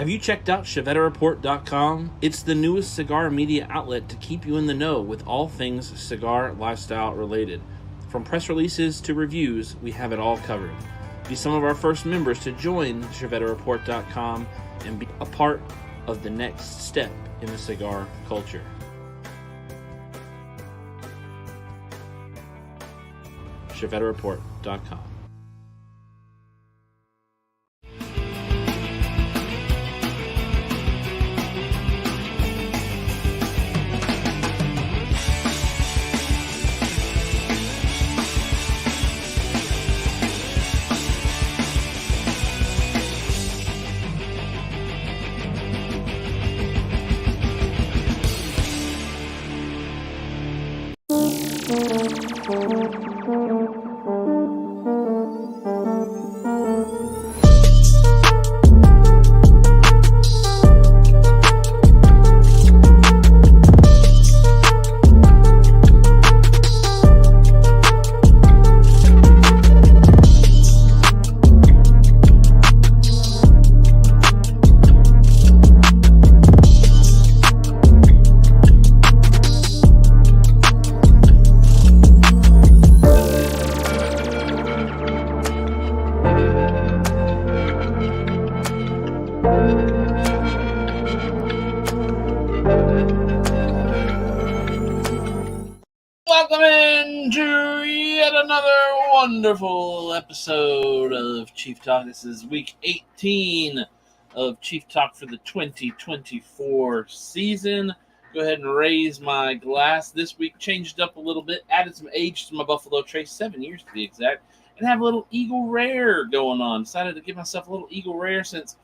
Have you checked out ChevetteReport.com? It's the newest cigar media outlet to keep you in the know with all things cigar lifestyle related. From press releases to reviews, we have it all covered. Be some of our first members to join ChevetteReport.com and be a part of the next step in the cigar culture. ChevetteReport.com. Welcome into yet another wonderful episode of Chief Talk. This is week 18 of Chief Talk for the 2024 season. Go ahead and raise my glass. This week changed up a little bit, added some age to my Buffalo Trace, 7 years to be exact, and have a little Eagle Rare going on. Decided to give myself a little Eagle Rare since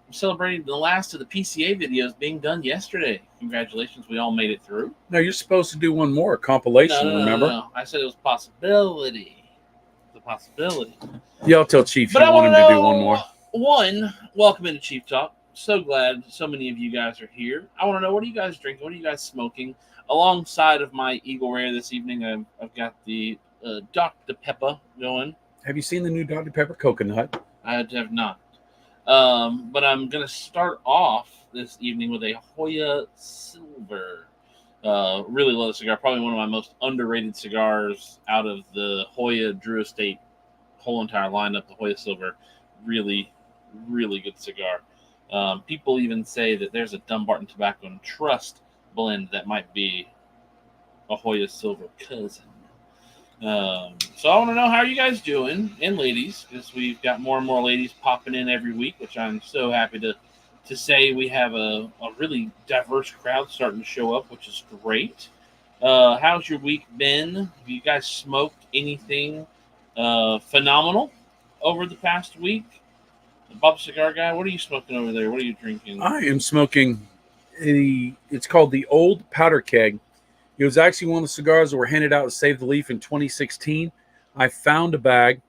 I'm celebrating the last of the PCA videos being done yesterday. Congratulations, we all made it through. No, you're supposed to do one more, a compilation, remember? No. I said it was a possibility. It's a possibility. Yeah, I'll tell Chief But you I want him wanna to do know, one more. One, welcome into Chief Talk. So glad so many of you guys are here. I want to know, what are you guys drinking? What are you guys smoking? Alongside of my Eagle Rare this evening, I've got the Dr. Pepper going. Have you seen the new Dr. Pepper Coconut? I have not. But I'm going to start off this evening with a Hoya Silver. Really love the cigar. Probably one of my most underrated cigars out of the Hoya Drew Estate whole entire lineup. The Hoya Silver, really, really good cigar. People even say that there's a Dumbarton Tobacco and Trust blend that might be a Hoya Silver cousin. So I want to know, how are you guys doing, and ladies, because we've got more and more ladies popping in every week, which I'm so happy to say we have a really diverse crowd starting to show up, which is great. How's your week been? Have you guys smoked anything phenomenal over the past week? Bob Cigar Guy, what are you smoking over there? What are you drinking? I am smoking it's called the Old Powder Keg. It was actually one of the cigars that were handed out to Save the Leaf in 2016. I found a bag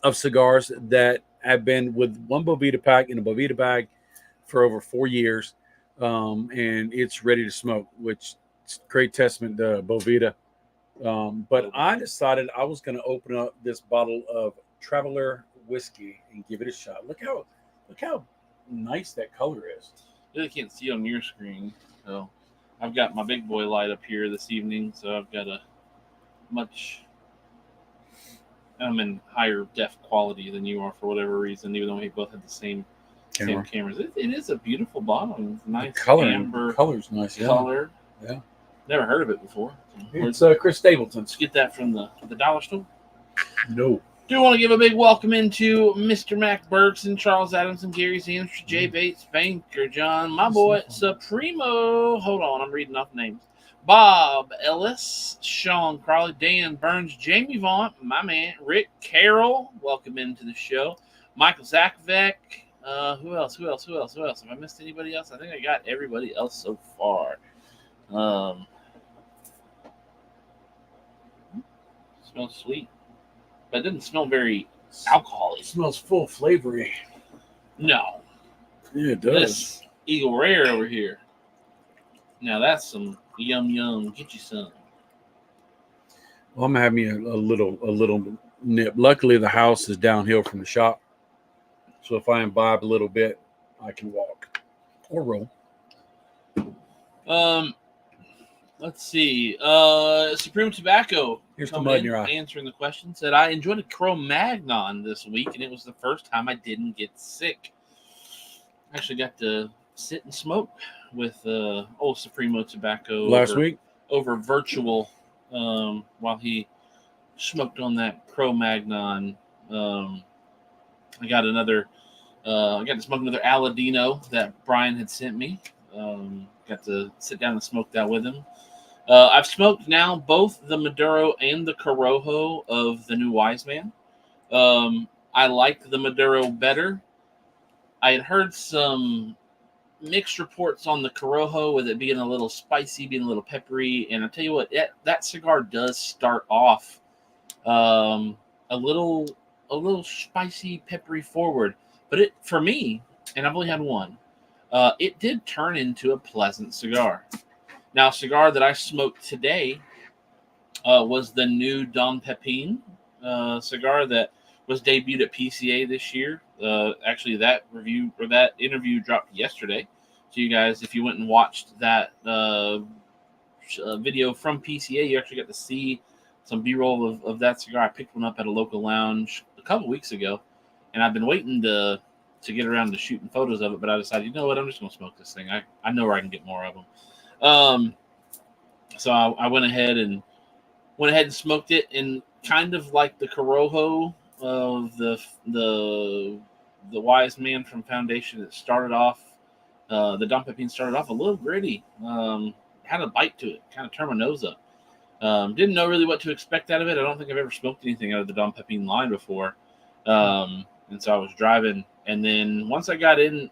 of cigars that have been with one Bovita pack in a Bovita bag for over 4 years, and it's ready to smoke, which is great testament to Bovita. But I decided I was going to open up this bottle of Traveler whiskey and give it a shot. Look how nice that color is. Really can't see on your screen, so I've got my big boy light up here this evening, so I've got I'm in higher def quality than you are for whatever reason, even though we both have the same cameras. It is a beautiful bottle. It's nice amber color's nice. Color. Yeah. Never heard of it before. It's Chris Stapleton's. Let's get that from the dollar store. No. Do want to give a big welcome into Mr. Mac Bergson, Charles Adamson, Gary Zamstra, Jay Bates, Banker John, my boy Supremo. Hold on, I'm reading off names. Bob Ellis, Sean Crawley, Dan Burns, Jamie Vaughn, my man, Rick Carroll. Welcome into the show. Michael Zakovic. Who else? Have I missed anybody else? I think I got everybody else so far. Smells sweet. But it didn't smell very alcoholic. It smells full flavory. No. Yeah, it does. This Eagle Rare over here. Now that's some yum. Get you some. Well, I'm gonna have me a little nip. Luckily, the house is downhill from the shop, So if I imbibe a little bit, I can walk or roll. Let's see. Supreme Tobacco. Here's the mud in your eye. Answering the question, said, I enjoyed a Cro-Magnon this week, and it was the first time I didn't get sick. I actually got to sit and smoke with old Supremo Tobacco Last week over virtual while he smoked on that Cro-Magnon. I got to smoke another Aladino that Brian had sent me. Got to sit down and smoke that with him. I've smoked now both the Maduro and the Corojo of the new Wise Man. I like the Maduro better. I had heard some mixed reports on the Corojo with it being a little spicy, being a little peppery. And I tell you what, that cigar does start off a little spicy, peppery forward. But it, for me, and I've only had one, it did turn into a pleasant cigar. Now, a cigar that I smoked today was the new Don Pepin cigar that was debuted at PCA this year. Actually, that interview dropped yesterday. So you guys, if you went and watched that video from PCA, you actually got to see some B-roll of that cigar. I picked one up at a local lounge a couple weeks ago, and I've been waiting to get around to shooting photos of it, but I decided, you know what, I'm just going to smoke this thing. I know where I can get more of them. So I went ahead and smoked it, and kind of like the Corojo of the Wise Man from Foundation, it started off, the Don Pepin started off a little gritty, had a bite to it, kind of turned my nose up. Didn't know really what to expect out of it. I don't think I've ever smoked anything out of the Don Pepin line before. And so I was driving, and then once I got in,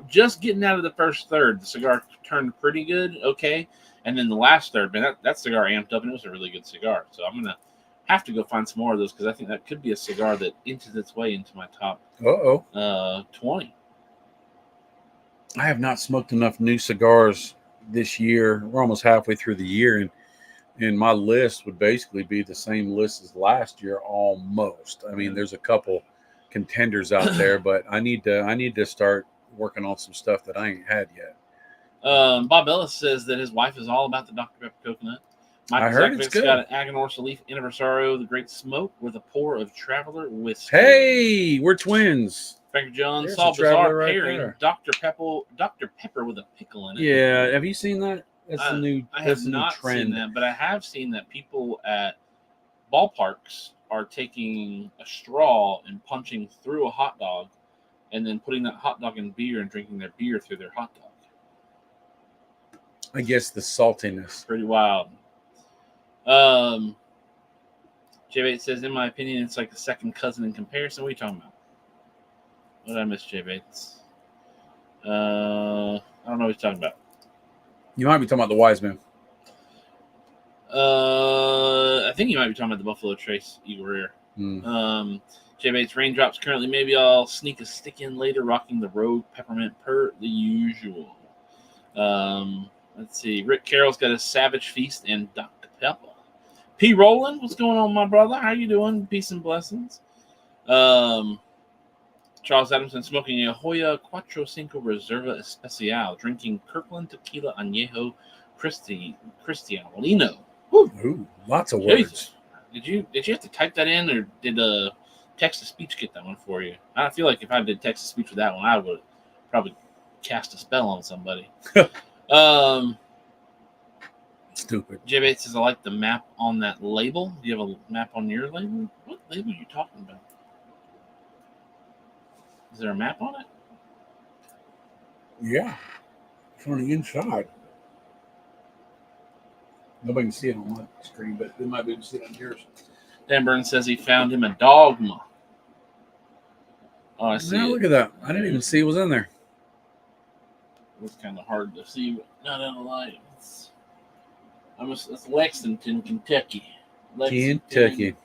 just getting out of the first third, the cigar turned pretty good, okay. And then the last third, man, that cigar amped up, and it was a really good cigar. So I'm going to have to go find some more of those, because I think that could be a cigar that inches its way into my top 20. I have not smoked enough new cigars this year. We're almost halfway through the year, and my list would basically be the same list as last year almost. I mean, there's a couple contenders out there, but I need to start working on some stuff that I ain't had yet. Bob Ellis says that his wife is all about the Dr. Pepper coconut. I heard it's good. Got an Aganorsa Leaf Anniversario, the Great Smoke, with a pour of Traveler whiskey. Hey, we're twins. Frank Jones saw bizarre pairing, Dr. Pepper with a pickle in it. Yeah, have you seen that? That's the new. I have not seen that, but I have seen that people at ballparks are taking a straw and punching through a hot dog, and then putting that hot dog in beer and drinking their beer through their hot dog. I guess the saltiness. Pretty wild. J-Bates says, in my opinion, it's like a second cousin in comparison. What are you talking about? What did I miss, J-Bates? I don't know what you're talking about. You might be talking about the Wise Man. I think you might be talking about the Buffalo Trace Eagle Rare. J-Bates, raindrops currently. Maybe I'll sneak a stick in later, rocking the Rogue Peppermint per the usual. Let's see. Rick Carroll's got a Savage Feast and Dr. Pepper. P. Rowland, what's going on, my brother? How you doing? Peace and blessings. Charles Adamson smoking a Hoya Cuatro Cinco Reserva Especial, drinking Kirkland Tequila Añejo Cristiano. Ooh, lots of words. Did you have to type that in, or did text to speech get that one for you? I feel like if I did text to speech with that one, I would probably cast a spell on somebody. Stupid. J-Bates says, I like the map on that label. Do you have a map on your label? What label are you talking about? Is there a map on it? Yeah. It's on the inside. Nobody can see it on my screen, but they might be able to see it on yours. Dan Burns says he found him a Dogma. Oh, I see. Now look at that. I didn't even see it was in there. It's kind of hard to see, but not in the light. It's Lexington, Kentucky. Kentucky.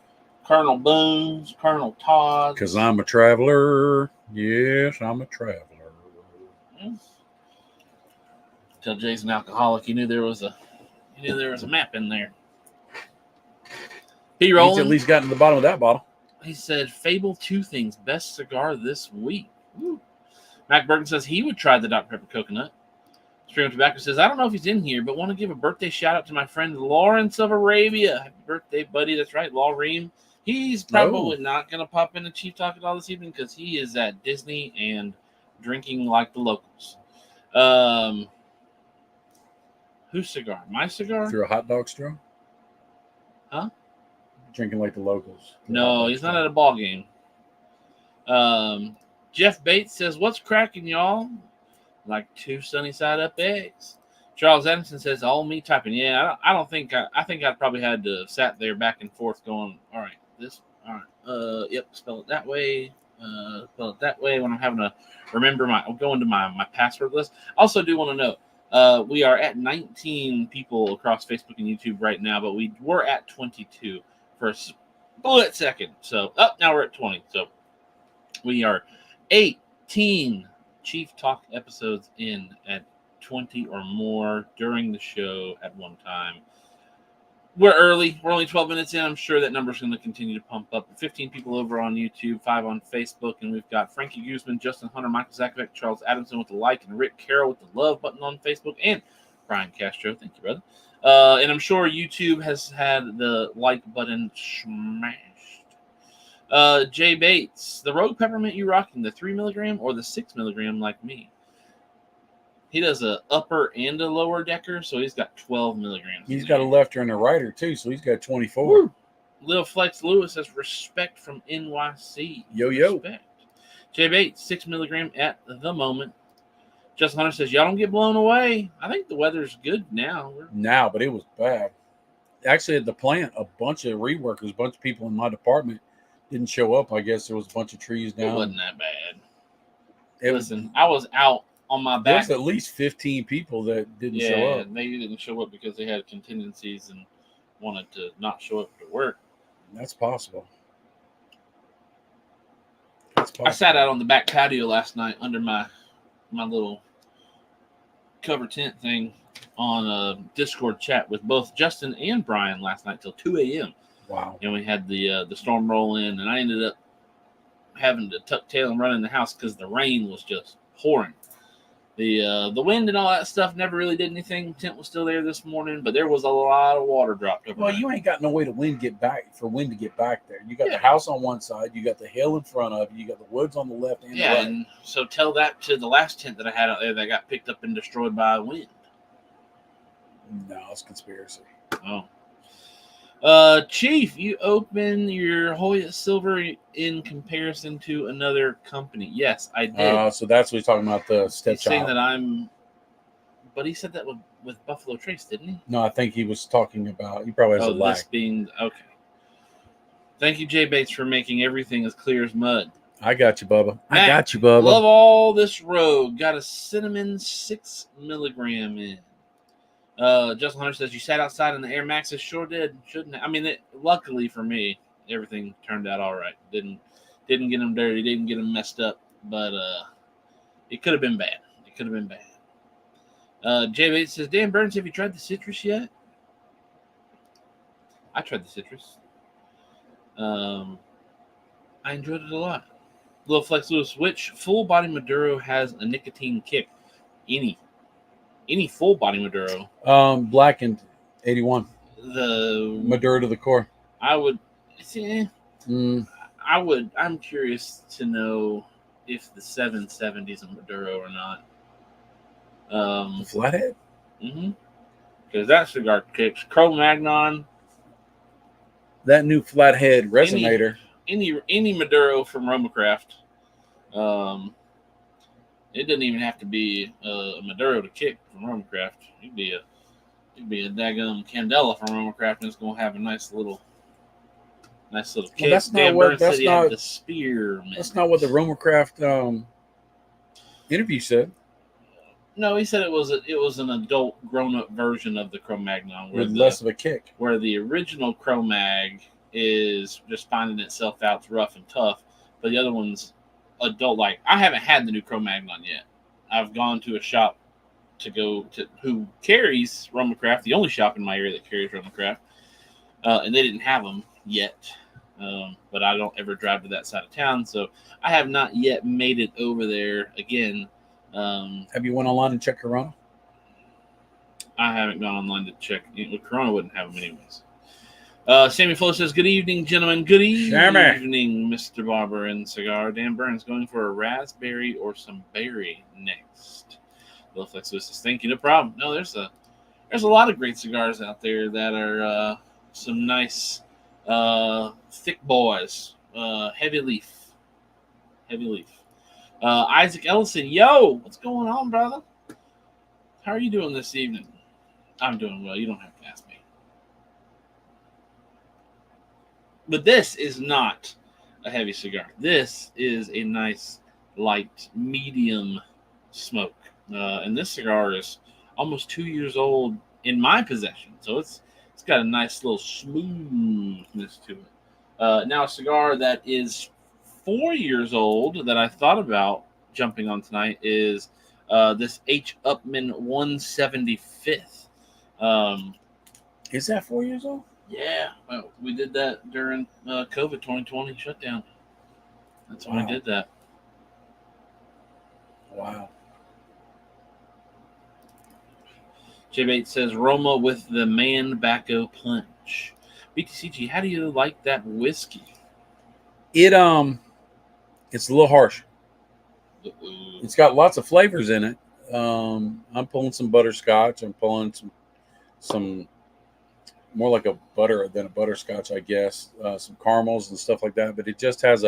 Colonel Boone's, Colonel Todd. Because I'm a traveler. Yes, I'm a traveler. Tell Jay's an alcoholic. He knew there was a map in there. P. Rowland. He's at least gotten to the bottom of that bottle. He said, Fable 2 things, best cigar this week. Woo. Mac Burton says he would try the Dr. Pepper Coconut. Stream of Tobacco says, I don't know if he's in here, but want to give a birthday shout out to my friend Lawrence of Arabia. Happy birthday, buddy. That's right, Law Ream. He's probably not going to pop into Chief Talk at all this evening because he is at Disney and drinking like the locals. Whose cigar? My cigar? Through a hot dog straw? Huh? Drinking like the locals. No, he's not at a ball game. Jeff Bates says, what's cracking, y'all? Like 2 sunny side up eggs. Charles Edmondson says, all me typing. Yeah, I don't think I think I probably had to sat there back and forth going, all right, yep, spell it that way. Spell it that way when I'm having to remember going to my password list. Also do want to note, we are at 19 people across Facebook and YouTube right now, but we were at 22 for a split second. So now we're at 20. So we are 18 Chief Talk episodes in at 20 or more during the show at one time. We're early. We're only 12 minutes in. I'm sure that number's going to continue to pump up. 15 people over on YouTube, 5 on Facebook, and we've got Frankie Guzman, Justin Hunter, Michael Zakovic, Charles Adamson with the like, and Rick Carroll with the love button on Facebook, and Brian Castro. Thank you, brother. And I'm sure YouTube has had the like button smashed. Jay Bates, the Rogue Peppermint you rocking, the 3 milligram or the 6 milligram like me? He does a upper and a lower decker, so he's got 12 milligrams. He's got a lefter and a righter too, so he's got 24. Woo. Lil Flex Lewis says respect from NYC. Yo. Respect. Jay Bates, 6 milligram at the moment. Justin Hunter says, y'all don't get blown away. I think the weather's good now. But it was bad. Actually, at the plant, a bunch of reworkers, a bunch of people in my department didn't show up. I guess there was a bunch of trees down. It wasn't that bad. Listen, I was out on my back. There was at least 15 people that didn't show up. Yeah, they didn't show up because they had contingencies and wanted to not show up to work. That's possible. I sat out on the back patio last night under my little cover tent thing on a Discord chat with both Justin and Brian last night till 2 a.m. Wow. And we had the storm roll in, and I ended up having to tuck tail and run in the house because the rain was just pouring. The wind and all that stuff never really did anything. Tent was still there this morning, but there was a lot of water dropped over. Well, you ain't got no way to wind to get back there. You got the house on one side, you got the hill in front of you, you got the woods on the left and the right. And so tell that to the last tent that I had out there that got picked up and destroyed by a wind. No, it's conspiracy. Oh. Chief, you open your Hoya Silver in comparison to another company. Yes, I did. So that's what he's talking about, the step He's saying that but he said that with Buffalo Trace, didn't he? No, I think he was talking about, he probably has a lag. This being, okay. Thank you, Jay Bates, for making everything as clear as mud. I got you, Bubba. Matt, I got you, Bubba. Love all this Rogue. Got a cinnamon 6 milligram in. Justin Hunter says, you sat outside in the Air Maxes. Sure did. Shouldn't have. I mean, luckily for me, everything turned out all right. Didn't get them dirty. Didn't get them messed up. But it could have been bad. Jay Bates says, Dan Burns, have you tried the citrus yet? I tried the citrus. I enjoyed it a lot. Little Flex Lewis, which full body Maduro has a nicotine kick? Any full body Maduro. Blackened 81. The Maduro to the core. I would see. I'm curious to know if the 770 is a Maduro or not. The flathead? Mm-hmm. Because that cigar kicks. Cro-Magnon. That new flathead resonator. Any Maduro from Romacraft. It doesn't even have to be a Maduro to kick from Romacraft. It'd be a daggum Candela from Romacraft, and it's gonna have a nice little kick. Well, that's not what the spearmint. That's not what the Romacraft interview said. No, he said it was an adult, grown-up version of the Cro-Magnon with less of a kick. Where the original Cro-Mag is just finding itself out, it's rough and tough, but the other one's adult. Like, I haven't had the new Cro-Magnon yet. I've gone to a shop who carries Romacraft, the only shop in my area that carries Romacraft, and they didn't have them yet. but I don't ever drive to that side of town, so I have not yet made it over there again. Have you went online and checked Corona? I haven't gone online to check. Corona wouldn't have them anyways. Sammy Flo says, "Good evening, gentlemen. Good Sammy. evening, Mr. Barber and Cigar. Dan Burns going for a raspberry or some berry next." Bill Flex says, "Thank you, no problem." No, there's a lot of great cigars out there that are some nice thick boys, heavy leaf. Isaac Ellison, yo, what's going on, brother? How are you doing this evening? I'm doing well. You don't have to ask me. But this is not a heavy cigar. This is a nice, light, medium smoke. And this cigar is almost 2 years old in my possession. So it's got a nice little smoothness to it. Now, a cigar that is 4 years old that I thought about jumping on tonight is this H. Upman 175th. Is that 4 years old? Yeah, well, we did that during COVID 2020 shutdown. That's when we did that. Wow. J8 says Roma with the Man Bacco Punch. BTCG, how do you like that whiskey? It's a little harsh. Uh-oh. It's got lots of flavors in it. I'm pulling some butterscotch. I'm pulling some more like a butter than a butterscotch, I guess. Some caramels and stuff like that. But it just has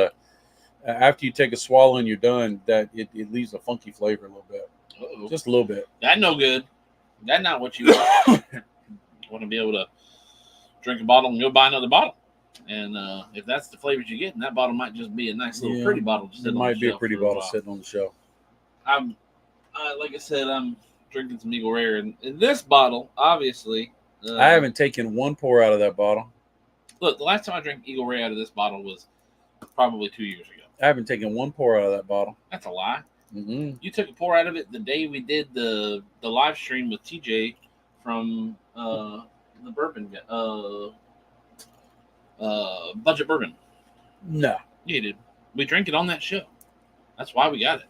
after you take a swallow and you're done, that it leaves a funky flavor a little bit. Uh-oh. Just a little bit. That's no good. That's not what you want. You want to be able to drink a bottle and go buy another bottle. And if that's the flavors you get, and that bottle might just be a nice little pretty bottle. It might be a pretty bottle sitting on the shelf. Like I said, I'm drinking some Eagle Rare, and in this bottle, obviously, I haven't taken one pour out of that bottle. Look, the last time I drank Eagle Rare out of this bottle was probably 2 years ago. I haven't taken one pour out of that bottle. That's a lie. Mm-hmm. You took a pour out of it the day we did the live stream with TJ from the bourbon, Budget Bourbon. No, you did. We drank it on that show. That's why we got it.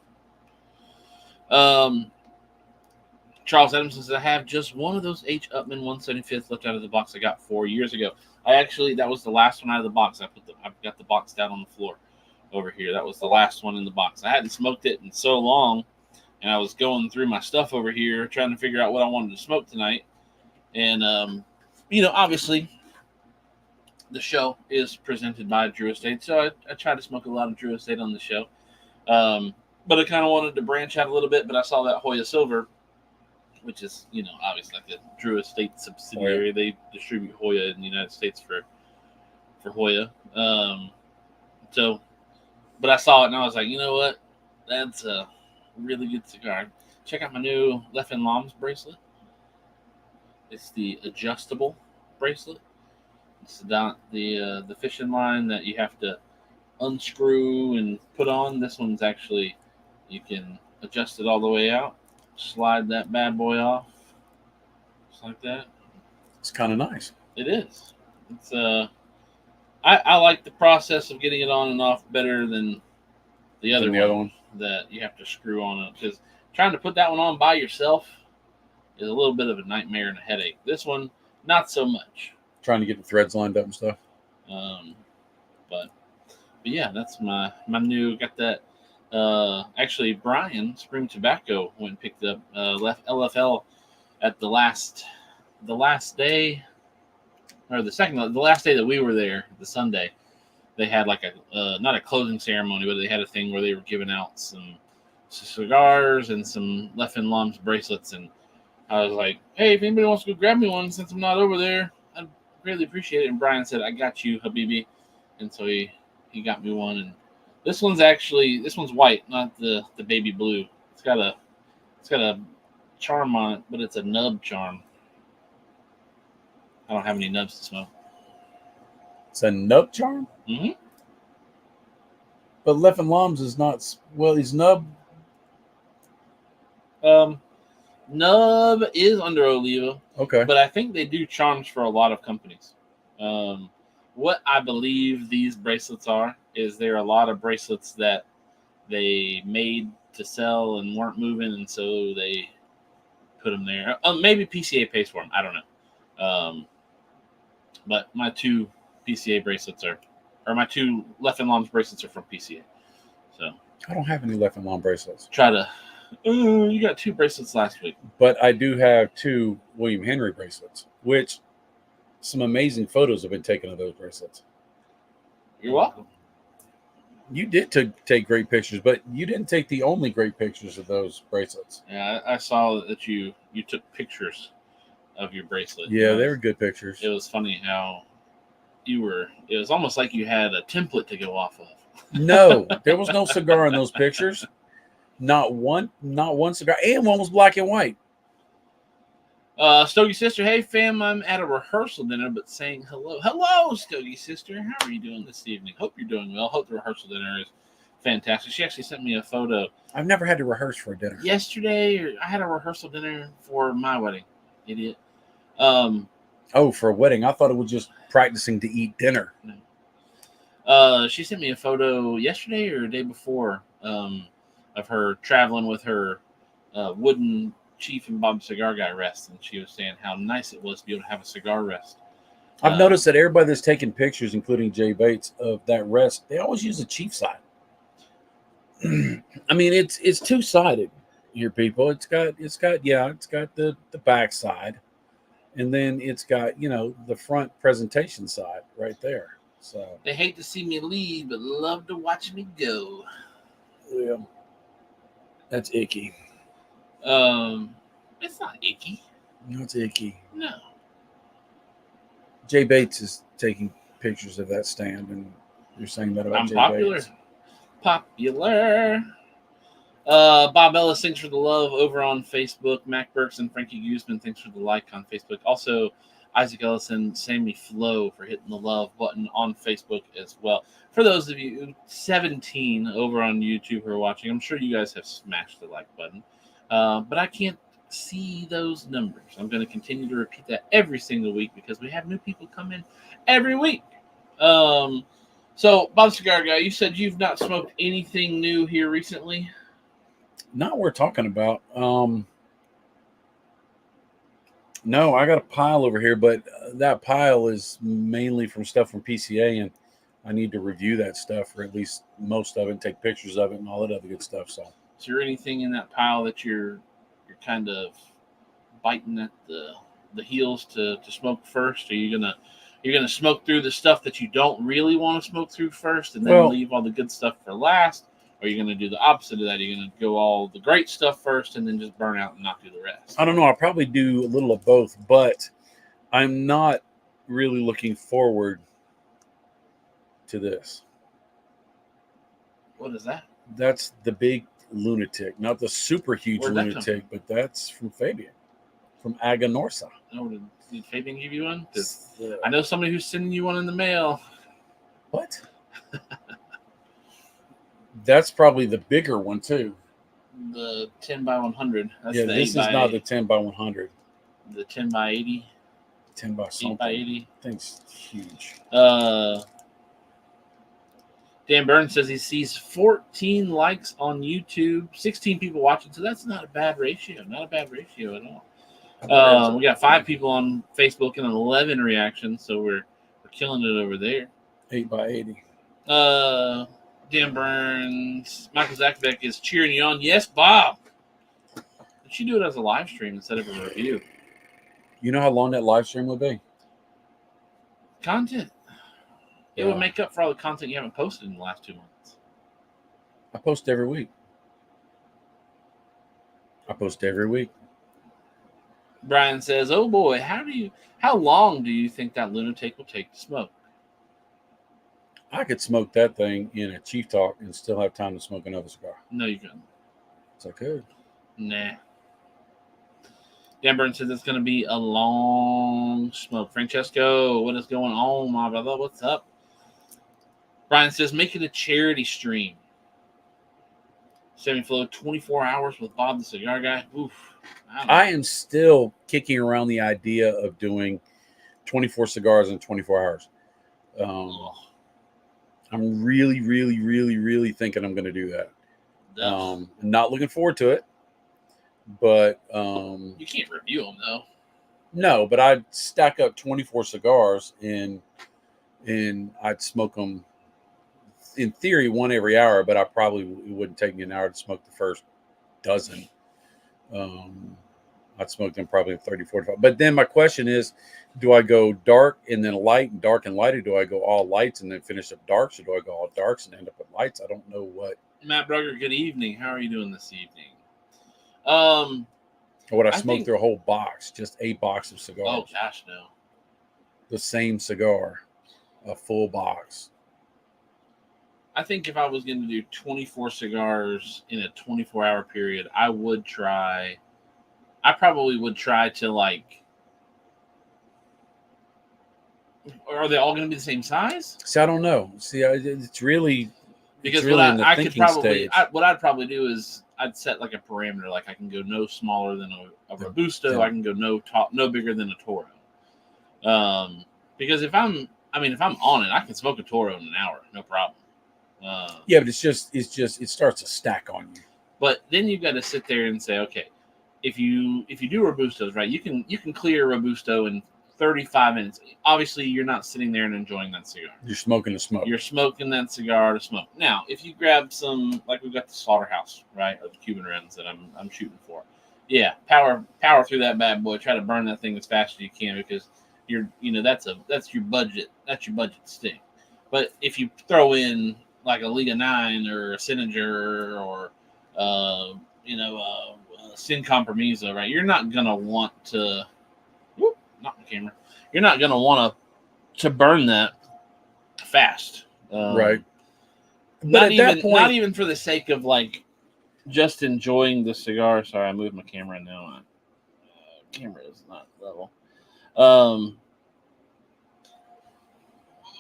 Charles Adamson says, I have just one of those H. Upman 175th left out of the box I got 4 years ago. That was the last one out of the box. I've got the box down on the floor over here. That was the last one in the box. I hadn't smoked it in so long, and I was going through my stuff over here trying to figure out what I wanted to smoke tonight. And, obviously, the show is presented by Drew Estate, so I try to smoke a lot of Drew Estate on the show. But I kind of wanted to branch out a little bit, but I saw that Hoya Silver, which is, obviously like a Drew Estate subsidiary. Hoya. They distribute Hoya in the United States for Hoya. But I saw it and I was like, you know what? That's a really good cigar. Check out my new Leffen Lams bracelet. It's the adjustable bracelet. It's not the fishing line that you have to unscrew and put on. This one's actually, you can adjust it all the way out, slide that bad boy off, just like that. It's kind of nice. It is. It's I like the process of getting it on and off better than the other one that you have to screw on it, because trying to put that one on by yourself is a little bit of a nightmare and a headache. This one, not so much. Trying to get the threads lined up and stuff. But yeah, that's my new. Got that. Actually, Brian Spring Tobacco went and picked up left LFL at the last day, or the last day that we were there, the Sunday. They had like a not a closing ceremony, but they had a thing where they were giving out some cigars and some Leffen Lams bracelets, and I was like, hey, if anybody wants to go grab me one since I'm not over there, I'd really appreciate it. And Brian said, I got you, Habibi. And so he got me one. And this one's white, not the baby blue. It's got a charm on it, but it's a nub charm. I don't have any nubs to smoke. It's a nub charm? Mm-hmm. But Leffen Lams is not, well, he's nub. Nub is under Oliva. Okay. But I think they do charms for a lot of companies. what I believe these bracelets are is there are a lot of bracelets that they made to sell and weren't moving, and so they put them there. Maybe PCA pays for them. I don't know. But my two PCA bracelets or my two left and longs bracelets are from PCA. So I don't have any left and long bracelets. try to. You got two bracelets last week, but I do have two William Henry bracelets, which some amazing photos have been taken of those bracelets. You're welcome. You did take great pictures, but you didn't take the only great pictures of those bracelets. Yeah, I saw that you took pictures of your bracelet. Yeah, they were good pictures. It was funny how you were. It was almost like you had a template to go off of. No, there was no cigar in those pictures. Not one cigar, and one was black and white. Stogie Sister, hey fam, I'm at a rehearsal dinner, but saying hello. Hello, Stogie Sister. How are you doing this evening? Hope you're doing well. Hope the rehearsal dinner is fantastic. She actually sent me a photo. I've never had to rehearse for a dinner. Yesterday, I had a rehearsal dinner for my wedding. Idiot. Oh, for a wedding. I thought it was just practicing to eat dinner. No. She sent me a photo yesterday or the day before of her traveling with her wooden Chief and Bob Cigar Guy rest, and she was saying how nice it was to be able to have a cigar rest. I've noticed that everybody that's taking pictures, including Jay Bates, of that rest, they always use the Chief side. I mean, it's two-sided here, people. It's got the back side, and then it's got the front presentation side right there. So they hate to see me leave, but love to watch me go. Yeah, that's icky. It's not icky. No, it's icky. No. Jay Bates is taking pictures of that stand, and you're saying that about I'm Jay popular. Bates. Popular. Bob Ellis, thanks for the love over on Facebook. Mac Burks and Frankie Guzman, thanks for the like on Facebook. Also, Isaac Ellison, Sammy Flo for hitting the love button on Facebook as well. For those of you 17 over on YouTube who are watching, I'm sure you guys have smashed the like button. But I can't see those numbers. I'm going to continue to repeat that every single week because we have new people come in every week. So, Bob Cigar Guy, you said you've not smoked anything new here recently? Not we're talking about. No, I got a pile over here, but that pile is mainly from stuff from PCA, and I need to review that stuff, or at least most of it, and take pictures of it and all that other good stuff. So, is there anything in that pile that you're kind of biting at the heels to smoke first? Are you gonna smoke through the stuff that you don't really want to smoke through first, and then leave all the good stuff for last? Or are you going to do the opposite of that? Are you going to go all the great stuff first and then just burn out and not do the rest? I don't know. I'll probably do a little of both, but I'm not really looking forward to this. What is that? That's the big lunatic, not the super huge lunatic, but that's from Fabian, from Aganorsa. Oh, did Fabian give you one? I know somebody who's sending you one in the mail. What? That's probably the bigger one too. The 10 by 100. That's yeah, this is not the 10 by 100. The 10 by 80. 10 by something. 8 by 80. I think it's huge. Dan Burns says he sees 14 likes on YouTube, 16 people watching, so that's not a bad ratio. Not a bad ratio at all. We got 5 people on Facebook and 11 reactions, so we're killing it over there. 8 by 80. Dan Burns, Michael Zakbeck is cheering you on. Yes, Bob. You should do it as a live stream instead of a review. You know how long that live stream would be? Content. It would make up for all the content you haven't posted in the last 2 months. I post every week. Brian says, "Oh boy, how long do you think that lunatic will take to smoke?" I could smoke that thing in a Chief Talk and still have time to smoke another cigar. No, you couldn't. Yes, I could. Nah. Dan Burns says it's going to be a long smoke. Francesco, what is going on, my brother? What's up? Brian says, make it a charity stream. Semi-flow, 24 hours with Bob the Cigar Guy. Oof. I am still kicking around the idea of doing 24 cigars in 24 hours. Oh, I'm really, really, really, really thinking I'm going to do that. ugh. I'm not looking forward to it, but You can't review them though. no, but I'd stack up 24 cigars and I'd smoke them in theory one every hour, but it wouldn't take me an hour to smoke the first dozen. Um, I'd smoke them probably 30, 45. But then my question is, do I go dark and then light and dark and light, or do I go all lights and then finish up darks, or do I go all darks and end up with lights? I don't know Matt Brugger, good evening. How are you doing this evening? or would I I smoke think. through a whole box, just a box of Oh cigars, gosh, no. the same cigar, a full box. I think if I was going to do 24 cigars in a 24-hour period, I would try. I probably would try to like. Are they all going to be the same size? See, I don't know. See, it's really Because in the I could thinking probably stage. what I'd probably do is I'd set like a parameter, like I can go no smaller than a robusto, Yeah. I can go no bigger than a toro. Because if I'm on it, I can smoke a toro in an hour, no problem. Yeah, but it starts to stack on you. But then you've got to sit there and say, okay, if you do robustos, right, you can clear a robusto in 35 minutes. Obviously, you're not sitting there and enjoying that cigar. You're smoking the smoke. You're smoking that cigar to smoke. Now, if you grab some, like we've got the Slaughterhouse, right, or the Cuban Reds that I'm shooting for, yeah, power through that bad boy. Try to burn that thing as fast as you can because that's your budget stick. But if you throw in like a Liga 9 or a Syninger or Sin Compromiso, right, you're not gonna want to. Whoop, not my camera. You're not gonna want to burn that fast, Right. But not at that even not point, even for the sake of like just enjoying the cigar. Sorry, I moved my camera now. Camera is not level. Um,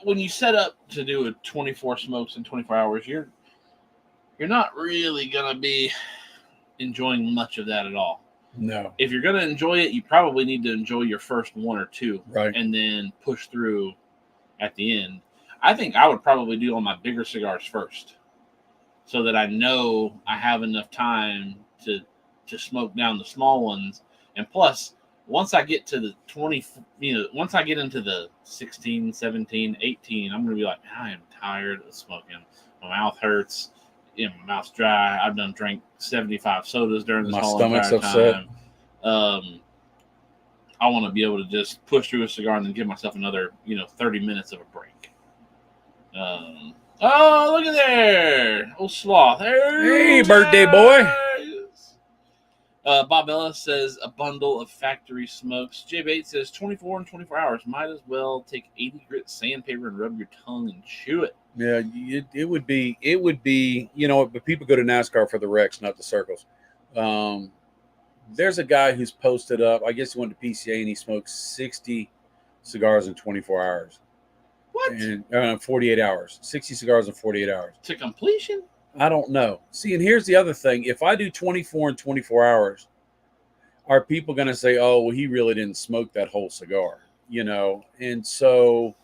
when you set up to do a 24 smokes in 24 hours, you're not really gonna be enjoying much of that at all. no. If you're gonna enjoy it, you probably need to enjoy your first one or two, Right. and then push through at the end. I think I would probably do all my bigger cigars first, so that I know I have enough time to smoke down the small ones. And plus, once I get to the 20, once I get into the 16, 17, 18, I'm going to be like, I am tired of smoking. My mouth hurts. My mouth's dry. I've drank 75 sodas during this My whole stomach's entire upset. time. I want to be able to just push through a cigar and then give myself another, 30 minutes of a break. Oh, look at there. Oh, Sloth. Hey, birthday boy. Bob Ellis says a bundle of factory smokes. Jay Bates says 24 and 24 hours. Might as well take 80 grit sandpaper and rub your tongue and chew it. Yeah, it would be, but people go to NASCAR for the wrecks, not the circles. There's a guy who's posted up, I guess he went to PCA and he smoked 60 cigars in 24 hours. What? And 48 hours. 60 cigars in 48 hours. To completion? I don't know. See, and here's the other thing. If I do 24 and 24 hours, are people going to say, oh, well, he really didn't smoke that whole cigar? And so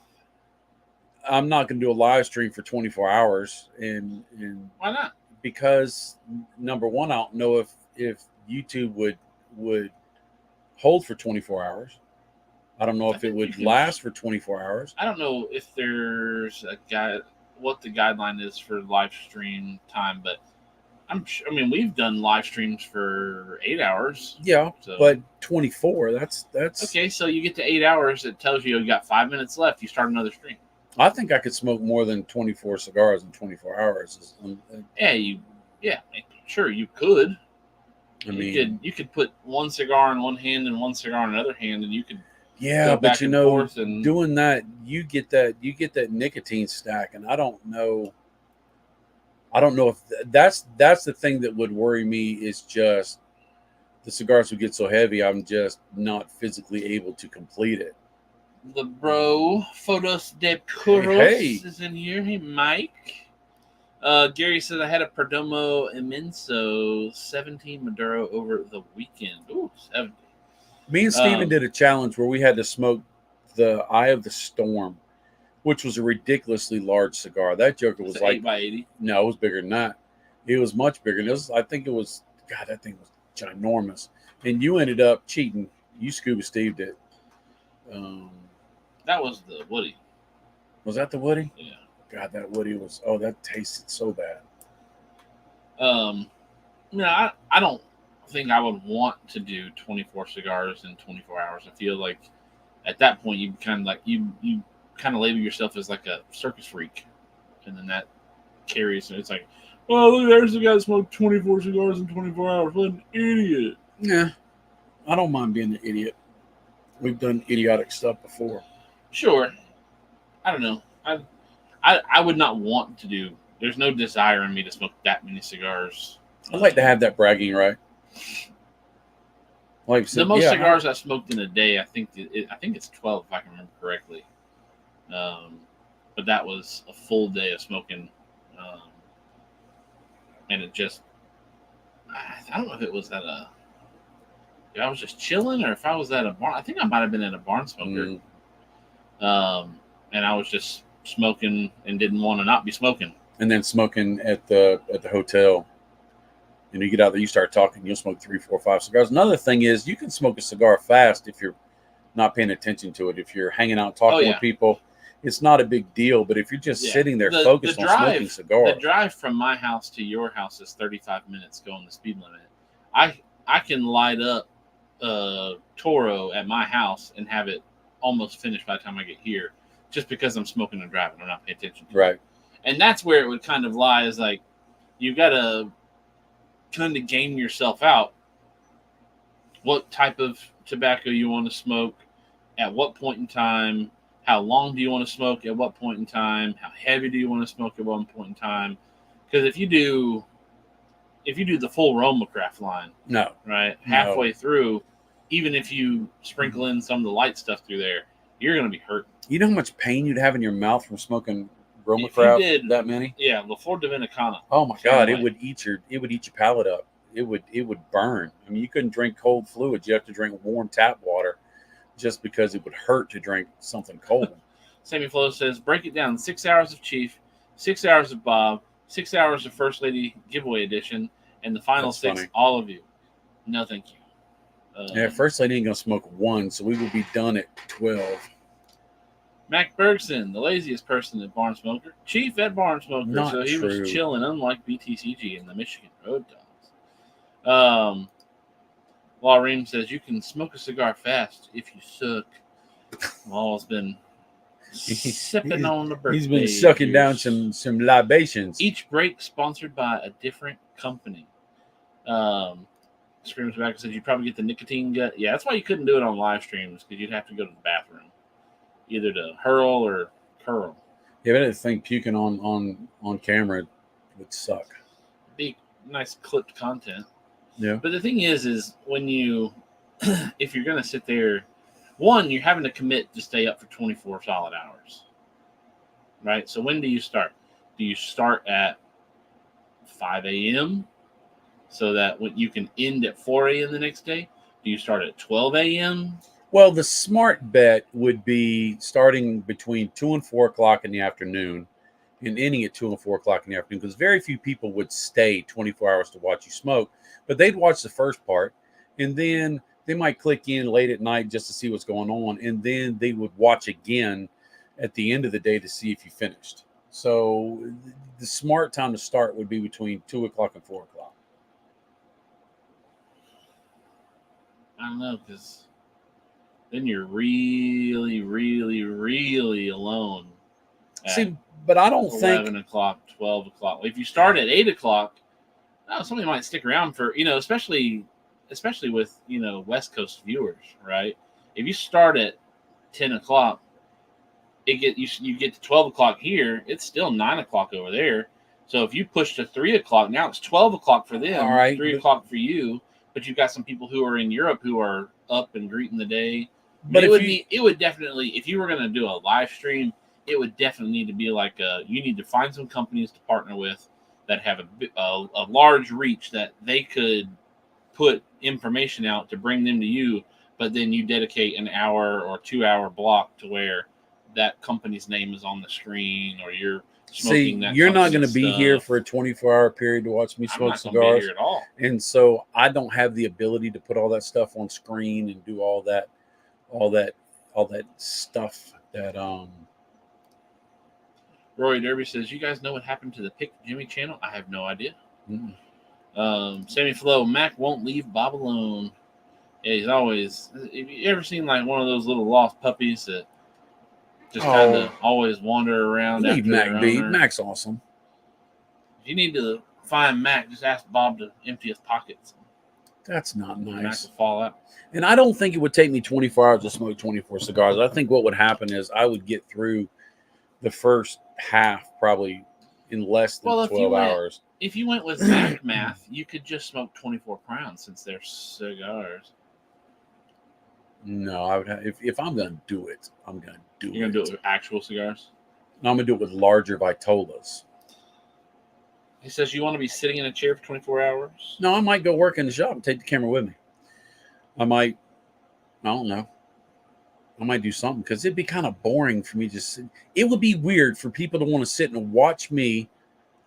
I'm not going to do a live stream for 24 hours. And why not? Because number one, I don't know if YouTube would hold for 24 hours. I don't know if it would last for 24 hours. I don't know if there's what the guideline is for live stream time, but we've done live streams for 8 hours. Yeah, so. But 24, that's okay. So you get to 8 hours, it tells you got 5 minutes left. You start another stream. I think I could smoke more than 24 cigars in 24 hours. Sure, you could. You could put one cigar in one hand and one cigar in another hand, and you could. Yeah, but doing that, you get that nicotine stack, and I don't know if that's the thing that would worry me is just the cigars would get so heavy, I'm just not physically able to complete it. The bro Photos de Puros is in here. Hey, Mike. Gary says I had a Perdomo Immenso 17 Maduro over the weekend. Ooh, 70. Me and Steven did a challenge where we had to smoke the Eye of the Storm, which was a ridiculously large cigar. That joker was It's like 8x80. no, it was bigger than that. It was much bigger. And it was, I think it was, God, that thing was ginormous. And you ended up cheating. You scuba Steved it. Um, That was the Woody. was that the Woody? Yeah. God, that Woody was, oh, that tasted so bad. I don't think I would want to do 24 cigars in 24 hours. I feel like at that point you kind of like you kind of label yourself as like a circus freak, and then that carries. And it's like, oh, look, there's the guy that smoked 24 cigars in 24 hours. What an idiot! Yeah, I don't mind being an idiot. We've done idiotic stuff before. Sure, I don't know. I would not want to do. There's no desire in me to smoke that many cigars. I'd like to have that bragging right. Like The most cigars I smoked in a day, I think it's 12 if I can remember correctly. But that was a full day of smoking, and it just I don't know if it was if I was just chilling or if I was at a barn. I think I might have been at a barn smoker, and I was just smoking and didn't want to not be smoking. And then smoking at the hotel. And you get out there, you start talking, you'll smoke 3, 4, 5 cigars. Another thing is you can smoke a cigar fast if you're not paying attention to it. If you're hanging out talking with people, it's not a big deal. But if you're just sitting there focused on smoking cigars. The drive from my house to your house is 35 minutes going the speed limit. I can light up Toro at my house and have it almost finished by the time I get here, just because I'm smoking and driving. I'm not paying attention to it. And that's where it would kind of lie, is like you've got to kind of game yourself out. What type of tobacco you want to smoke, at what point in time, how long do you want to smoke at what point in time, how heavy do you want to smoke at one point in time? Because if you do the full Romacraft line, halfway through, even if you sprinkle in some of the light stuff through there, you're going to be hurting. You know how much pain you'd have in your mouth from smoking Romacraft that many? Yeah, La Flor Dominicana. Oh my God, it would eat your palate up. It would burn. I mean, you couldn't drink cold fluids. You have to drink warm tap water, just because it would hurt to drink something cold. Sammy Flo says, break it down: 6 hours of Chief, 6 hours of Bob, 6 hours of First Lady giveaway edition, and the final That's 6, funny. All of you. No, thank you. First Lady ain't gonna smoke one, so we will be done at 12. Mac Bergson, the laziest person at Barn Smoker. Chief at Barn Smoker, Not so he true. was chilling, unlike BTCG and the Michigan Road Dogs. Law Ream says, you can smoke a cigar fast if you suck. Law's been sipping on the birthday. He's been sucking down some libations. Each break sponsored by a different company. Screams back and says, you probably get the nicotine gut. Yeah, that's why you couldn't do it on live streams, because you'd have to go to the bathroom, either to hurl or curl. Yeah, but I think puking on camera would suck. Be nice clipped content. Yeah. But the thing is when you, if you're going to sit there, one, you're having to commit to stay up for 24 solid hours. Right? So when do you start? Do you start at 5 a.m. so that when you can end at 4 a.m. the next day? Do you start at 12 a.m.? Well, the smart bet would be starting between 2 and 4 o'clock in the afternoon and ending at 2 and 4 o'clock in the afternoon, because very few people would stay 24 hours to watch you smoke, but they'd watch the first part, and then they might click in late at night just to see what's going on, and then they would watch again at the end of the day to see if you finished. So the smart time to start would be between 2 o'clock and 4 o'clock. I don't know, because then you're really, really, really alone. See, but I don't 11 o'clock, 12 o'clock. If you start at 8 o'clock, somebody might stick around for, especially with, West Coast viewers, right? If you start at 10 o'clock, you get to 12 o'clock here, it's still 9 o'clock over there. So if you push to 3 o'clock, now it's 12 o'clock for them, all right, 3 o'clock for you. But you've got some people who are in Europe who are up and greeting the day. But it would definitely, if you were going to do a live stream, it would definitely need to be like you need to find some companies to partner with that have a large reach that they could put information out to bring them to you. But then you dedicate an hour or 2 hour block to where that company's name is on the screen, or you're See, smoking that you're not going to company's be here stuff. for a 24-hour period to watch me I'm smoke not going to be cigars. here at all. And so I don't have the ability to put all that stuff on screen and do all that stuff that Roy Derby says, "You guys know what happened to the Pick Jimmy channel?" I have no idea. Sammy Flo, Mac won't leave Bob alone. Yeah, he's always. Have you ever seen like one of those little lost puppies that just kind of always wander around leave after Mac their be. owner? Mac's awesome. If you need to find Mac, just ask Bob to empty his pockets. That's not nice. Mac will fall out. And I don't think it would take me 24 hours to smoke 24 cigars. I think what would happen is I would get through the first half probably in less than 12 hours. If you went with Mac math, you could just smoke 24 crowns since they're cigars. No, I would have, if I'm going to do it, I'm going to do it. You're going to do it with actual cigars? No, I'm going to do it with larger Vitolas. He says, you want to be sitting in a chair for 24 hours? No, I might go work in the shop and take the camera with me. I don't know. I might do something because it'd be kind of boring for me just. It would be weird for people to want to sit and watch me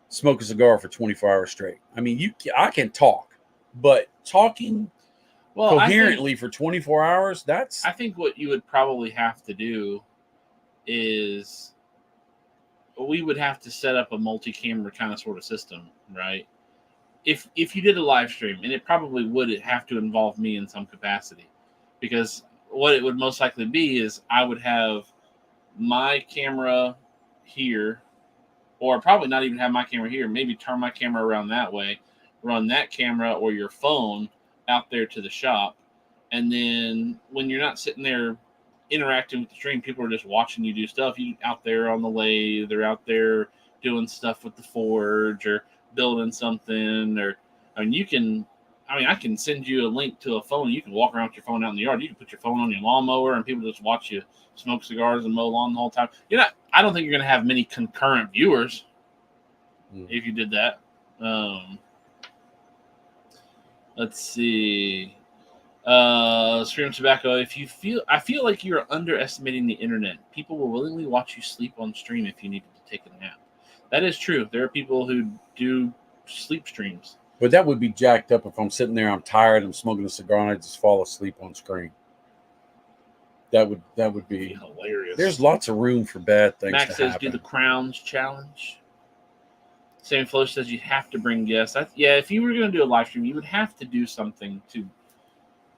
smoke a cigar for 24 hours straight. I mean, I can talk, but talking coherently for 24 hours, that's... I think what you would probably have to do is we would have to set up a multi-camera kind of sort of system, right? If you did a live stream, and it probably would have to involve me in some capacity, because what it would most likely be is I would have my camera here, or probably not even have my camera here, maybe turn my camera around that way, run that camera or your phone out there to the shop, and then when you're not sitting there interacting with the stream, people are just watching you do stuff. You out there on the lathe, they're out there doing stuff with the forge or building something, or I can send you a link to a phone. You can walk around with your phone out in the yard. You can put your phone on your lawnmower, and people just watch you smoke cigars and mow lawn the whole time. I don't think you're going to have many concurrent viewers if you did that. Let's see. Stream Tobacco. I feel like you're underestimating the internet. People will willingly watch you sleep on stream if you needed to take a nap. That is true. There are people who do sleep streams. But that would be jacked up if I'm sitting there, I'm tired, I'm smoking a cigar, and I just fall asleep on screen. That would be hilarious. There's lots of room for bad things. Max says, happen. Do the crowns challenge. Sammy Flo says you have to bring guests. If you were going to do a live stream, you would have to do something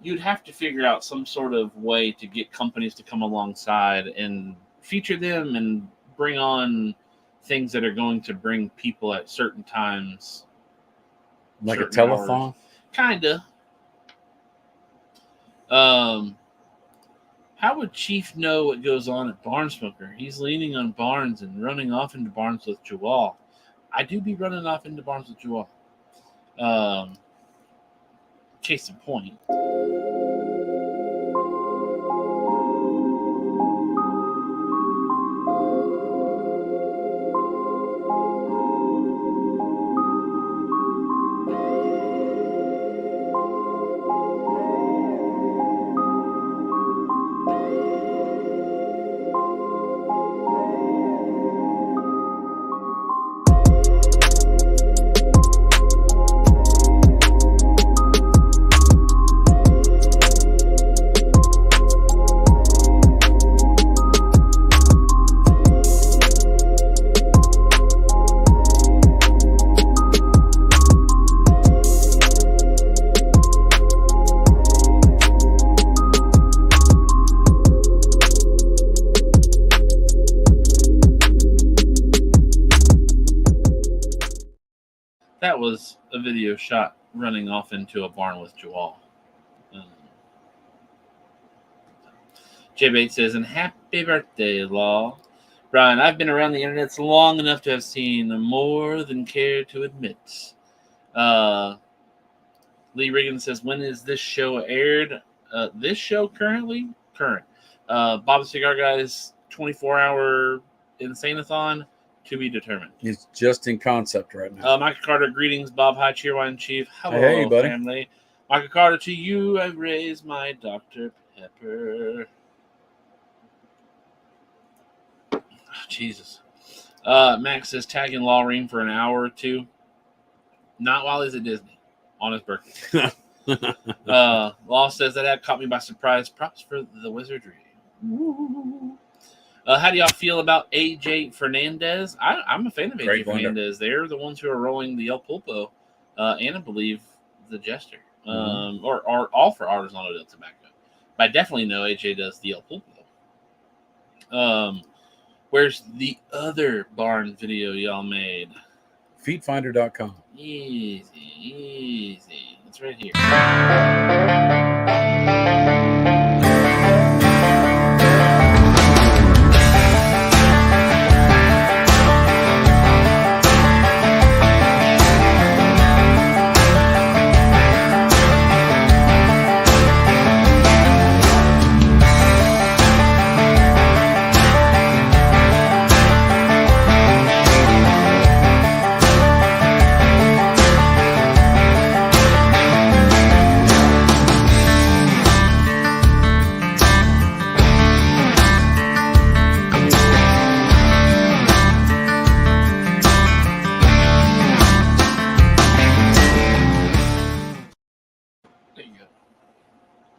you'd have to figure out some sort of way to get companies to come alongside and feature them and bring on things that are going to bring people at certain times. Like a telethon? Hours. Kinda. How would Chief know what goes on at Barn Smoker? He's leaning on Barnes and running off into Barnes with Jawal. I do be running off into Barnes with Jawal. Case in point. That was a video shot running off into a barn with Jawal. J Bates says, and happy birthday, Law. Brian, I've been around the internet long enough to have seen more than care to admit. Lee Riggin says, when is this show aired? This show current. Bob the Cigar Guy's 24-hour Insane-a-thon to be determined. It's just in concept right now. Michael Carter, greetings. Bob, hi, Cheerwine Chief. Hello, hey, buddy. Family. Michael Carter, to you I raise my Dr. Pepper. Jesus. Max says tagging Laureen for an hour or two. Not while he's at Disney on his birthday. Law says that caught me by surprise. Props for the wizardry. How do y'all feel about AJ Fernandez? I'm a fan of Great AJ Fernandez. They're the ones who are rolling the El Pulpo, and I believe the Jester, or all for Artisanal del Tobacco. But I definitely know AJ does the El Pulpo. Where's the other barn video y'all made? Feetfinder.com. Easy. It's right here.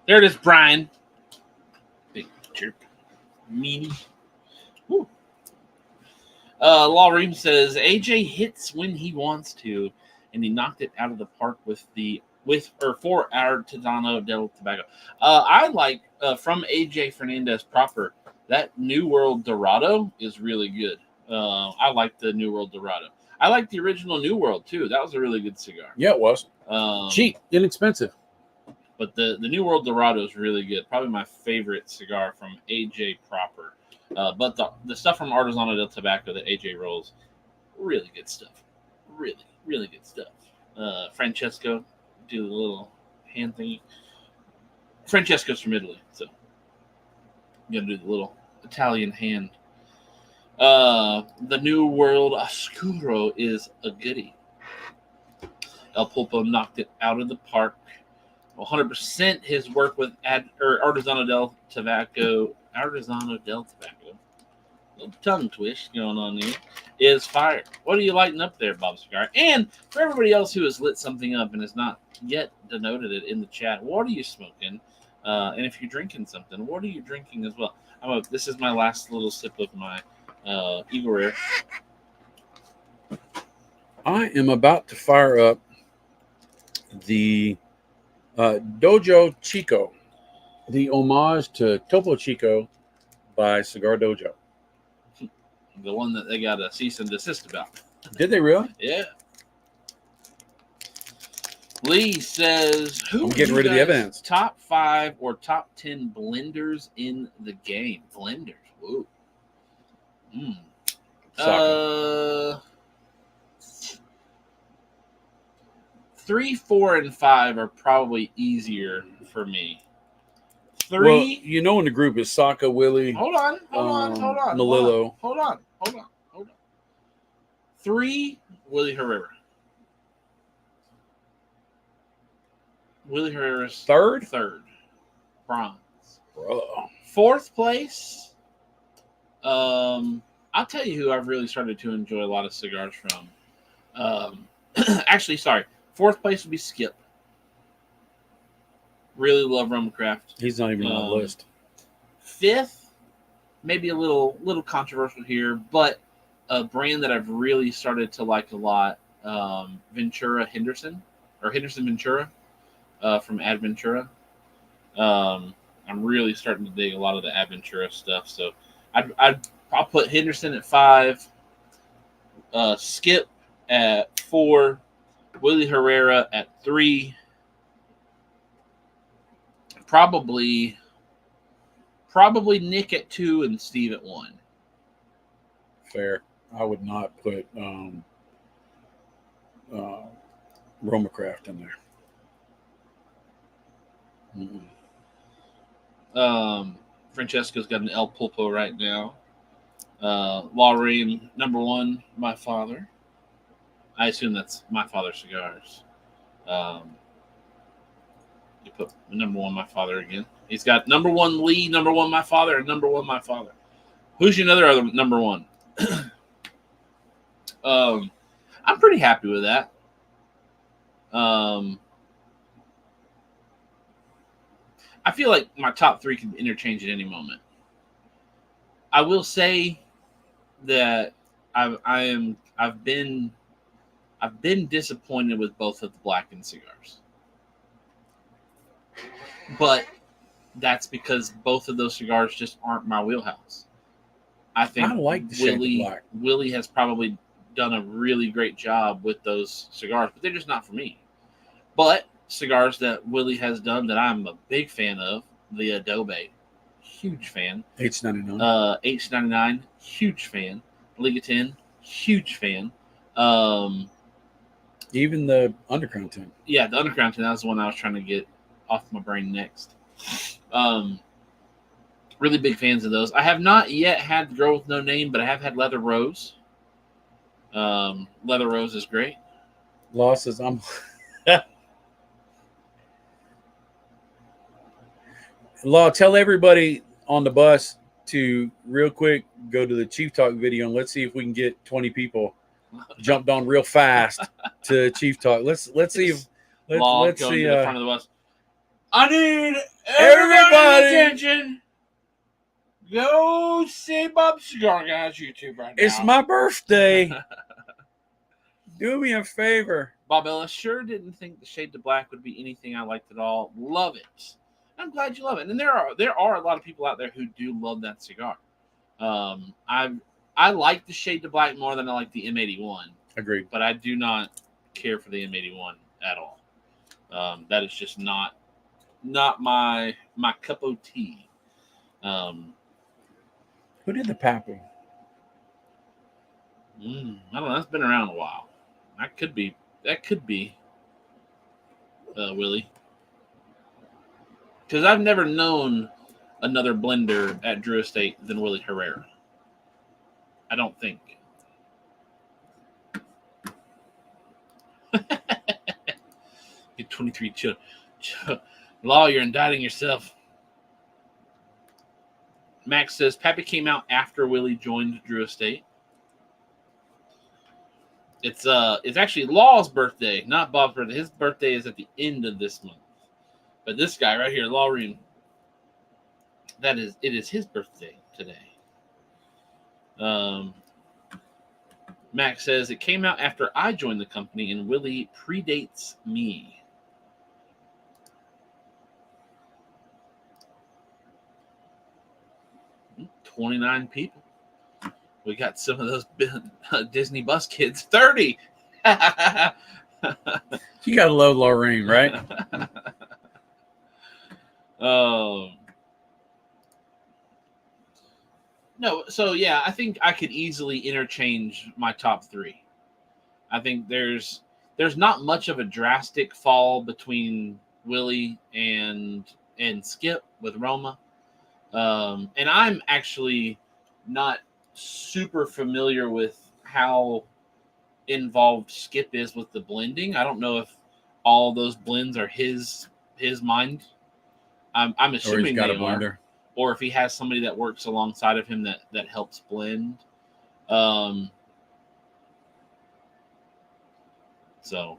There it is, Brian. Big chirp. Meanie. Woo. Law Ream says AJ hits when he wants to, and he knocked it out of the park for Artisanal del Tobacco. I like from AJ Fernandez proper, that New World Dorado is really good. I like the New World Dorado. I like the original New World too. That was a really good cigar. Yeah, it was. Cheap, inexpensive. But the New World Dorado is really good. Probably my favorite cigar from AJ proper. But the stuff from Artisanal del Tobacco that AJ rolls, really good stuff. Really, really good stuff. Francesco, do the little hand thingy. Francesco's from Italy, so you gotta do the little Italian hand. The New World Oscuro is a goodie. El Pulpo knocked it out of the park. 100% his work with Artisanal del Tobacco. Little tongue twist going on there. Is fire. What are you lighting up there, Bob Cigar? And for everybody else who has lit something up and has not yet denoted it in the chat, what are you smoking? And if you're drinking something, what are you drinking as well? This is my last little sip of my Eagle Rare. I am about to fire up the Dojo Chico, the homage to Topo Chico by Cigar Dojo. The one that they got a cease and desist about. Did they really? Yeah. Lee says, I'm getting rid of the evidence. Top 5 or top 10 blenders in the game? Blenders. Whoa. 3, 4, and 5 are probably easier for me. 3. Well, you know, in the group is Saka, Willie. Hold on. Malillo. Hold on. 3, Willie Herrera. Willie Herrera's third, bronze. Bro. 4th place. I'll tell you who I've really started to enjoy a lot of cigars from. Actually, sorry. 4th place would be Skip. Really love Rumcraft. He's not even on the list. 5th, maybe a little controversial here, but a brand that I've really started to like a lot, Ventura Henderson, or Henderson Ventura, from Adventura. I'm really starting to dig a lot of the Adventura stuff, so I'll put Henderson at 5, Skip at 4, Willie Herrera at 3. Probably Nick at 2 and Steve at 1. Fair. I would not put Romacraft in there. Francesco's got an El Pulpo right now. Laureen, number 1, my father. I assume that's my father's cigars. You put number 1, my father again. He's got number 1 Lee, number 1 my father, and number 1 my father. Who's your other number 1? I'm pretty happy with that. I feel like my top three can interchange at any moment. I will say that I've been disappointed with both of the blackened cigars, but that's because both of those cigars just aren't my wheelhouse. I think I like the shade of black. Willie has probably done a really great job with those cigars, but they're just not for me. But cigars that Willie has done that I'm a big fan of, the Adobe, huge fan. H99. H99, huge fan. Liga 10, huge fan. Even the Underground 10. Yeah, the Underground 10, that was the one I was trying to get off my brain next. Really big fans of those. I have not yet had the Girl with No Name, but I have had Leather Rose. Leather Rose is great. Law says I'm. Law, tell everybody on the bus to real quick go to the Chief Talk video and let's see if we can get 20 people jumped on real fast to Chief Talk. Let's see if let's see. To the front of the bus. I need everybody's attention. Go see Bob Cigar Guy's YouTube right now. It's my birthday. Do me a favor. Bob Ellis sure didn't think the Shade to Black would be anything I liked at all. Love it. I'm glad you love it. And there are a lot of people out there who do love that cigar. I like the Shade to Black more than I like the M81. Agreed. But I do not care for the M81 at all. That is just not my cup of tea. Who did the Pappy? I don't know. That's been around a while. That could be Willie. Because I've never known another blender at Drew Estate than Willie Herrera. I don't think. Get 23 Law, you're indicting yourself. Max says Pappy came out after Willie joined Drew Estate. It's actually Law's birthday, not Bob's birthday. His birthday is at the end of this month. But this guy right here, Law Ream, it is his birthday today. Max says it came out after I joined the company and Willie predates me. Hmm, 29 people. We got some of those Disney bus kids. 30. You got to love Lorraine, right? No, so yeah, I think I could easily interchange my top three. I think there's not much of a drastic fall between Willie and Skip with Roma. And I'm actually not super familiar with how involved Skip is with the blending. I don't know if all those blends are his mind. I'm assuming or he's got they a blender. are, or if he has somebody that works alongside of him that helps blend. So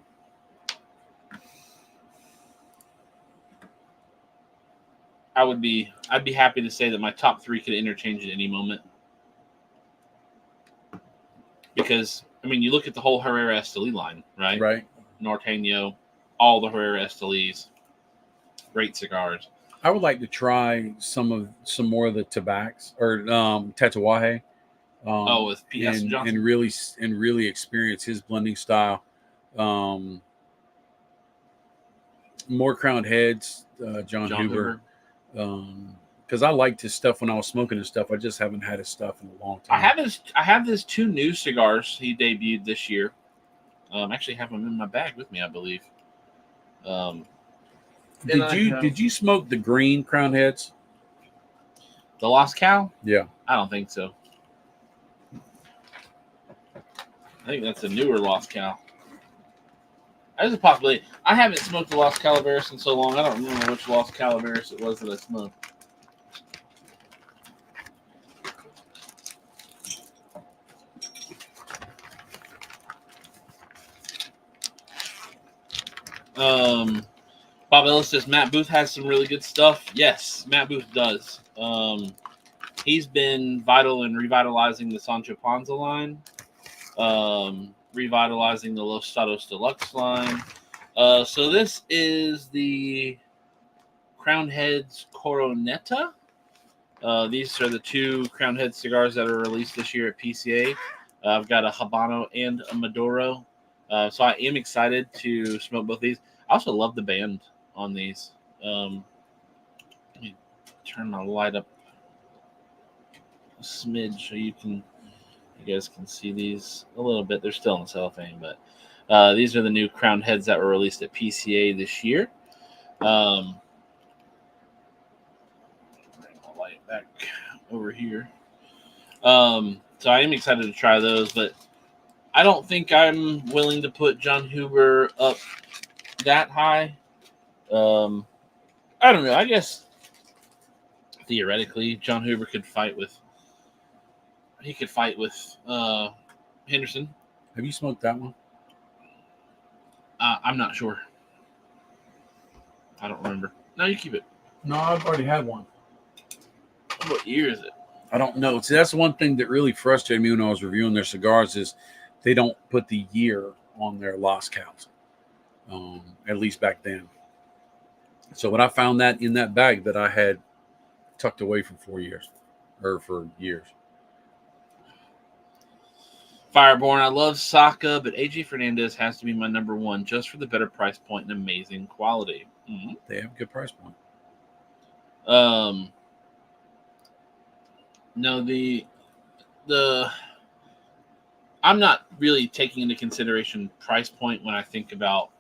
I'd be happy to say that my top three could interchange at any moment. Because, I mean, you look at the whole Herrera Esteli line, right? Right. Norteño, all the Herrera Estelis, great cigars. I would like to try some more of the Tabacs or Tatuaje. With P.S. Johnson. and really experience his blending style. More crowned heads, John Huber. Because I liked his stuff when I was smoking his stuff. I just haven't had his stuff in a long time. I have his two new cigars he debuted this year. Actually have them in my bag with me, I believe. Did you smoke the green crown heads? The Lost Cow? Yeah. I don't think so. I think that's a newer Lost Cow. There's a possibility. I haven't smoked the Lost Calaveras in so long. I don't remember which Lost Calaveras it was that I smoked. Bob Ellis says Matt Booth has some really good stuff. Yes, Matt Booth does. He's been vital in revitalizing the Sancho Panza line, revitalizing the Los Stados Deluxe line. So this is the Crown Heads Coroneta. These are the two Crown Head cigars that are released this year at PCA. I've got a Habano and a Maduro. So I am excited to smoke both these. I also love the band on these. Let me turn my light up a smidge so you guys can see these a little bit. They're still in the cellophane, but these are the new Crown Heads that were released at PCA this year. Bring my light back over here. So I am excited to try those, but I don't think I'm willing to put John Huber up that high. I don't know. I guess theoretically, John Huber could fight with. He could fight with Henderson. Have you smoked that one? I'm not sure. I don't remember. No, you keep it. No, I've already had one. What year is it? I don't know. See, that's one thing that really frustrated me when I was reviewing their cigars is they don't put the year on their Las Cows, at least back then. So when I found that in that bag that I had tucked away for 4 years, or for years. Fireborn, I love Saka, but AJ Fernandez has to be my number one just for the better price point and amazing quality. Mm-hmm. They have a good price point. No, the I'm not really taking into consideration price point when I think about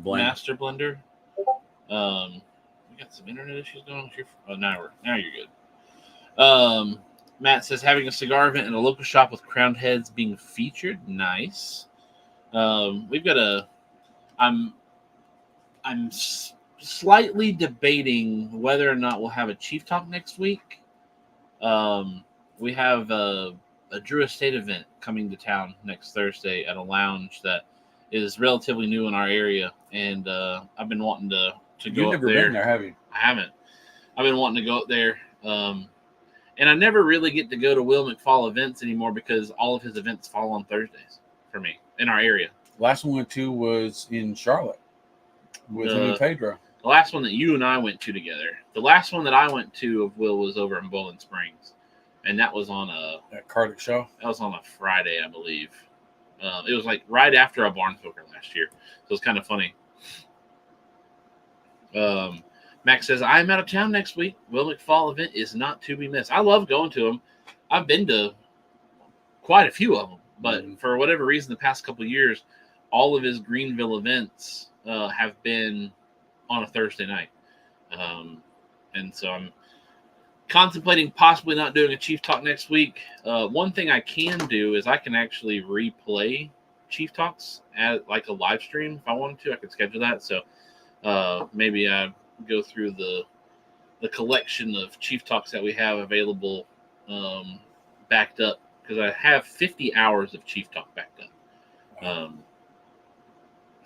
Master Blender. We got some internet issues going on here. Oh, now you're good. Matt says having a cigar event in a local shop with crowned heads being featured. Nice. We've got I'm slightly debating whether or not we'll have a Chief Talk next week. We have a Drew Estate event coming to town next Thursday at a lounge that is relatively new in our area, and I've been wanting to go up there. You've never been there, have you? I haven't. I've been wanting to go up there, and I never really get to go to Will McFall events anymore because all of his events fall on Thursdays for me in our area. Last one we went to was in Charlotte with Pedro. The last one that you and I went to together. The last one that I went to of Will was over in Bowling Springs. And that was on that Cardiff show? That was on a Friday, I believe. It was like right after a barn smoker last year. So it was kind of funny. Max says, I'm out of town next week. Will McFall event is not to be missed. I love going to them. I've been to quite a few of them. But for whatever reason, the past couple of years, all of his Greenville events have been on a Thursday night. And so I'm contemplating possibly not doing a Chief Talk next week. One thing I can do is I can actually replay Chief Talks as like a live stream if I wanted to. I could schedule that. So maybe I go through the collection of Chief Talks that we have available backed up, because I have 50 hours of Chief Talk backed up.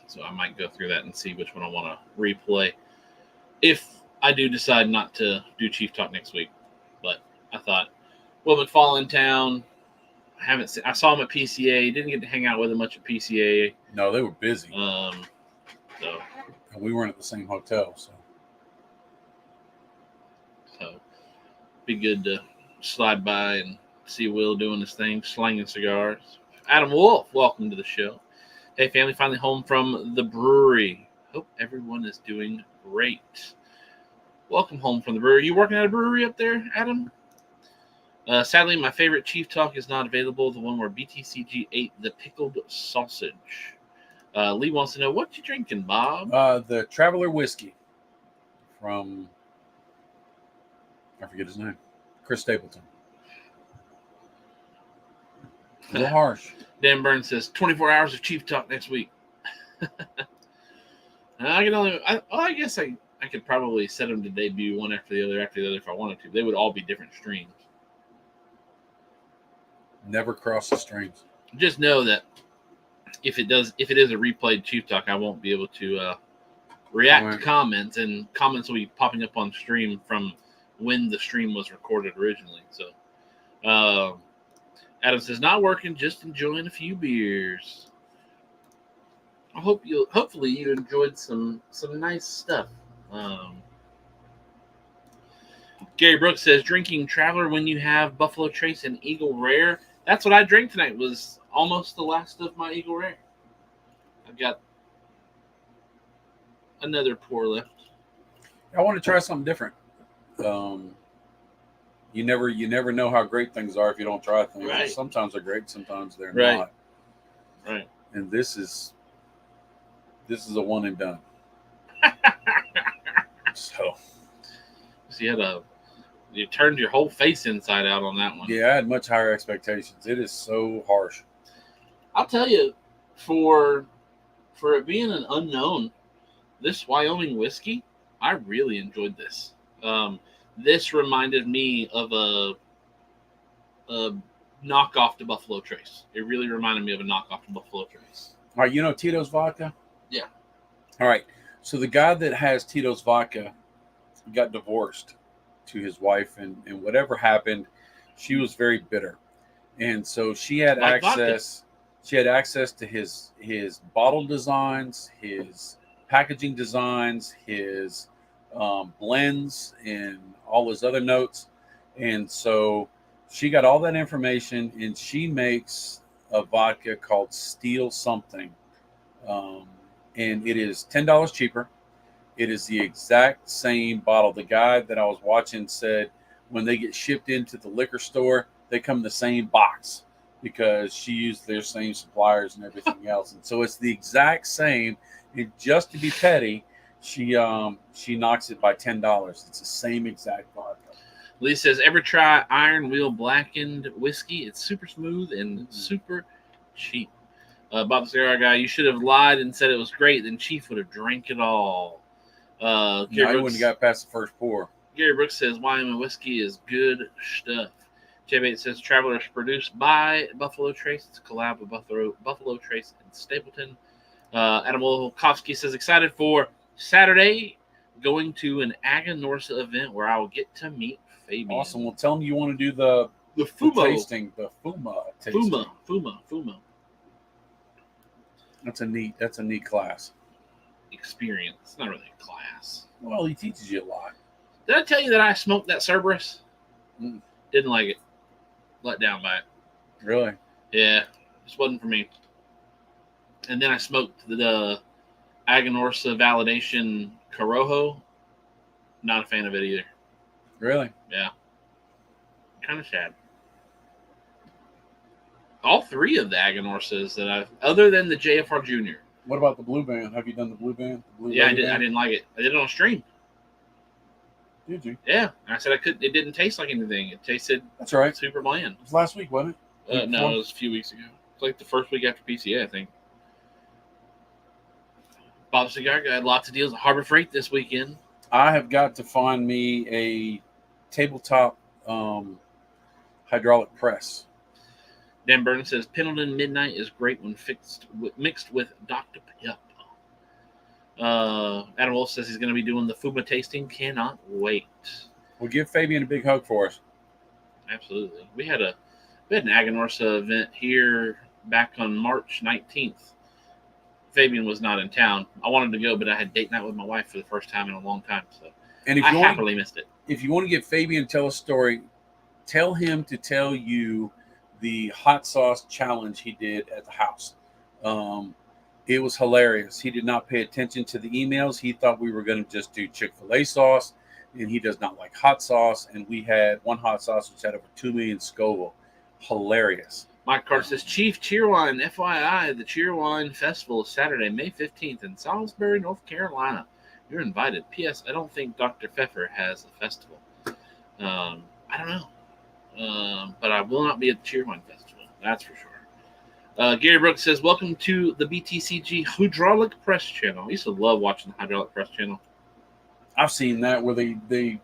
So I might go through that and see which one I want to replay if I do decide not to do Chief Talk next week. But I thought, Will McFall in town. I saw him at PCA. Didn't get to hang out with him much at PCA. No, they were busy. So and we weren't at the same hotel, so be good to slide by and see Will doing his thing, slanging cigars. Adam Wolf, welcome to the show. Hey, family, finally home from the brewery. Hope everyone is doing great. Welcome home from the brewery. You working at a brewery up there, Adam? Sadly, my favorite Chief Talk is not available. The one where BTCG ate the pickled sausage. Lee wants to know, what you drinking, Bob? The Traveler Whiskey from, I forget his name, Chris Stapleton. A little harsh. Dan Burns says 24 hours of Chief Talk next week. I guess I could probably set them to debut one after the other if I wanted to. They would all be different streams. Never cross the streams. Just know that if it is a replayed Chief Talk, I won't be able to react to comments, and comments will be popping up on stream from when the stream was recorded originally. So, Adam says, not working, just enjoying a few beers. Hopefully you enjoyed some nice stuff. Gary Brooks says, drinking Traveler when you have Buffalo Trace and Eagle Rare. That's what I drank tonight. Was almost the last of my Eagle Rare. I've got another pour left. I want to try something different. You never know how great things are if you don't try things. Right. Sometimes they're great, sometimes they're Right. not. Right. And this is a one and done. So you turned your whole face inside out on that one. yeah, I had much higher expectations. It is so harsh. I'll tell you, for it being an unknown, this Wyoming whiskey, I really enjoyed this. This reminded me of a knockoff to Buffalo Trace. It really reminded me of a knockoff to Buffalo Trace. All right, you know Tito's Vodka? Yeah. All right. So the guy that has Tito's Vodka got divorced to his wife, and whatever happened, she was very bitter. And so she had Like access vodka. She had access to his bottle designs, his packaging designs, his blends, and all his other notes. And so she got all that information, and she makes a vodka called Steel Something. And it is $10 cheaper. It is the exact same bottle. The guy that I was watching said when they get shipped into the liquor store, they come in the same box because she used their same suppliers and everything else. And so it's the exact same. And just to be petty, she knocks it by $10. It's the same exact vodka. Lee says, ever try Iron Wheel Blackened whiskey? It's super smooth and super cheap. Bob the Cigar Guy, you should have lied and said it was great. Then Chief would have drank it all. I wouldn't have got past the first pour. Gary Brooks says, Wyoming whiskey is good stuff. J8 says, Traveler is produced by Buffalo Trace. It's a collab with Buffalo Trace and Stapleton. Adam Wolkowski says, excited for Saturday, going to an Aganorsa event where I will get to meet Fabian. Awesome. Well, tell him you want to do the Fumo tasting, the Fuma tasting. Fuma. That's a neat class. Experience. It's not really a class. Well, he teaches you a lot. Did I tell you that I smoked that Cerberus? Mm. Didn't like it. Let down by it. Really? Yeah. Just wasn't for me. And then I smoked the Aganorsa Validation Corojo. Not a fan of it either. Really? Yeah. Kind of sad. All three of the Aganorsas that I've, other than the JFR Jr. What about the Blue Band? Have you done the Blue Band? Yeah, I did. I didn't like it. I did it on stream. Did you? Yeah. I said I couldn't. It didn't taste like anything. It tasted That's right. super bland. It was last week, wasn't it? No, it was a few weeks ago. It's like the first week after PCA, I think. Bob Cigar Guy had lots of deals at Harbor Freight this weekend. I have got to find me a tabletop hydraulic press. Dan Burns says Pendleton Midnight is great when mixed with Dr. Pep. Adam Wolf says he's going to be doing the Fuma tasting. Cannot wait. Well, give Fabian a big hug for us. Absolutely. We had an Aganorsa event here back on March 19th. Fabian was not in town. I wanted to go, but I had date night with my wife for the first time in a long time. So and if I you happily missed it. If you want to get Fabian to tell a story, tell him to tell you the hot sauce challenge he did at the house. It was hilarious. He did not pay attention to the emails. He thought we were going to just do Chick-fil-A sauce, and he does not like hot sauce. And we had one hot sauce which had over 2 million Scoville. Hilarious. Mike Carter says, Chief Cheerwine, FYI, the Cheerwine Festival is Saturday, May 15th in Salisbury, North Carolina. You're invited. P.S. I don't think Dr. Pfeffer has a festival. I don't know. But I will not be at the Cheerwine Festival. That's for sure. Gary Brooks says, welcome to the BTCG Hydraulic Press Channel. I used to love watching the Hydraulic Press Channel. I've seen that where they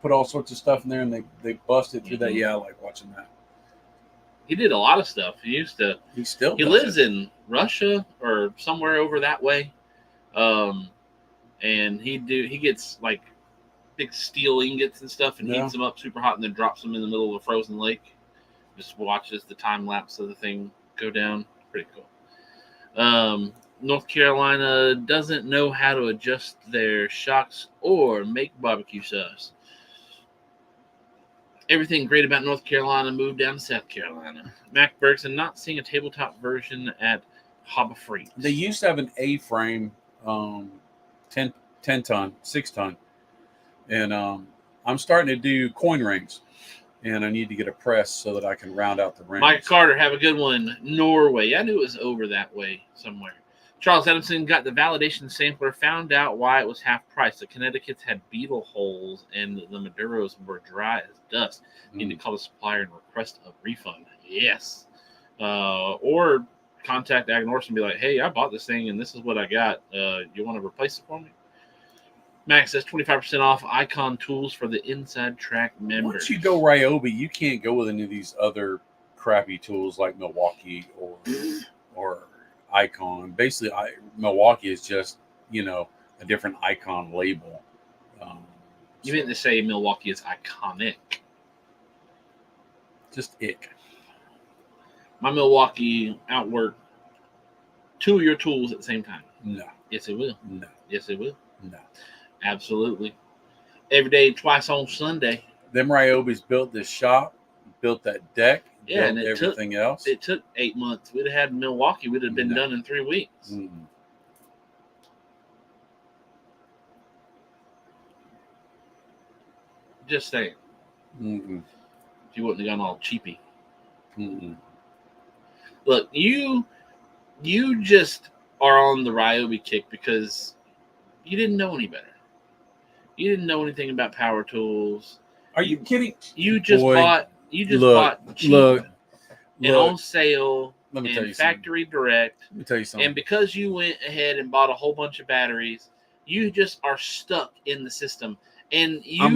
put all sorts of stuff in there and they bust it through that. Yeah, I like watching that. He did a lot of stuff. He lives in Russia or somewhere over that way. and he gets like big steel ingots and stuff, and heats them up super hot, and then drops them in the middle of a frozen lake. Just watches the time lapse of the thing go down. Pretty cool. North Carolina doesn't know how to adjust their shocks or make barbecue sauce. Everything great about North Carolina moved down to South Carolina. Mac Bergson not seeing a tabletop version at Hobba Freight. They used to have an A-frame, 10 ton, 6 ton. And I'm starting to do coin rings. And I need to get a press so that I can round out the rings. Mike Carter, have a good one. Norway. I knew it was over that way somewhere. Charles Adamson got the validation sampler, found out why it was half price. The Connecticut's had beetle holes, and the Maduros were dry as dust. Need to call the supplier and request a refund. Yes. Or contact Agnorson and be like, hey, I bought this thing, and this is what I got. You want to replace it for me? Max says 25% off Icon tools for the Inside Track members. Once you go Ryobi, you can't go with any of these other crappy tools like Milwaukee or Icon. Basically, Milwaukee is just, a different Icon label. You meant to say Milwaukee is iconic. Just ick. My Milwaukee outwork 2 of your tools at the same time. No. Yes, it will. No. Yes, it will. No. Absolutely. Every day, twice on Sunday. Them Ryobis built this shop, built that deck, yeah, built and everything else. It took 8 months. We'd have had Milwaukee. We'd have been done in 3 weeks. Mm-hmm. Just saying. Mm-hmm. If you wouldn't have gone all cheapy. Mm-hmm. Look, you just are on the Ryobi kick because you didn't know any better. You didn't know anything about power tools. Are you kidding? You just bought cheap and on sale and factory direct. Let me tell you something. And because you went ahead and bought a whole bunch of batteries, you just are stuck in the system. And you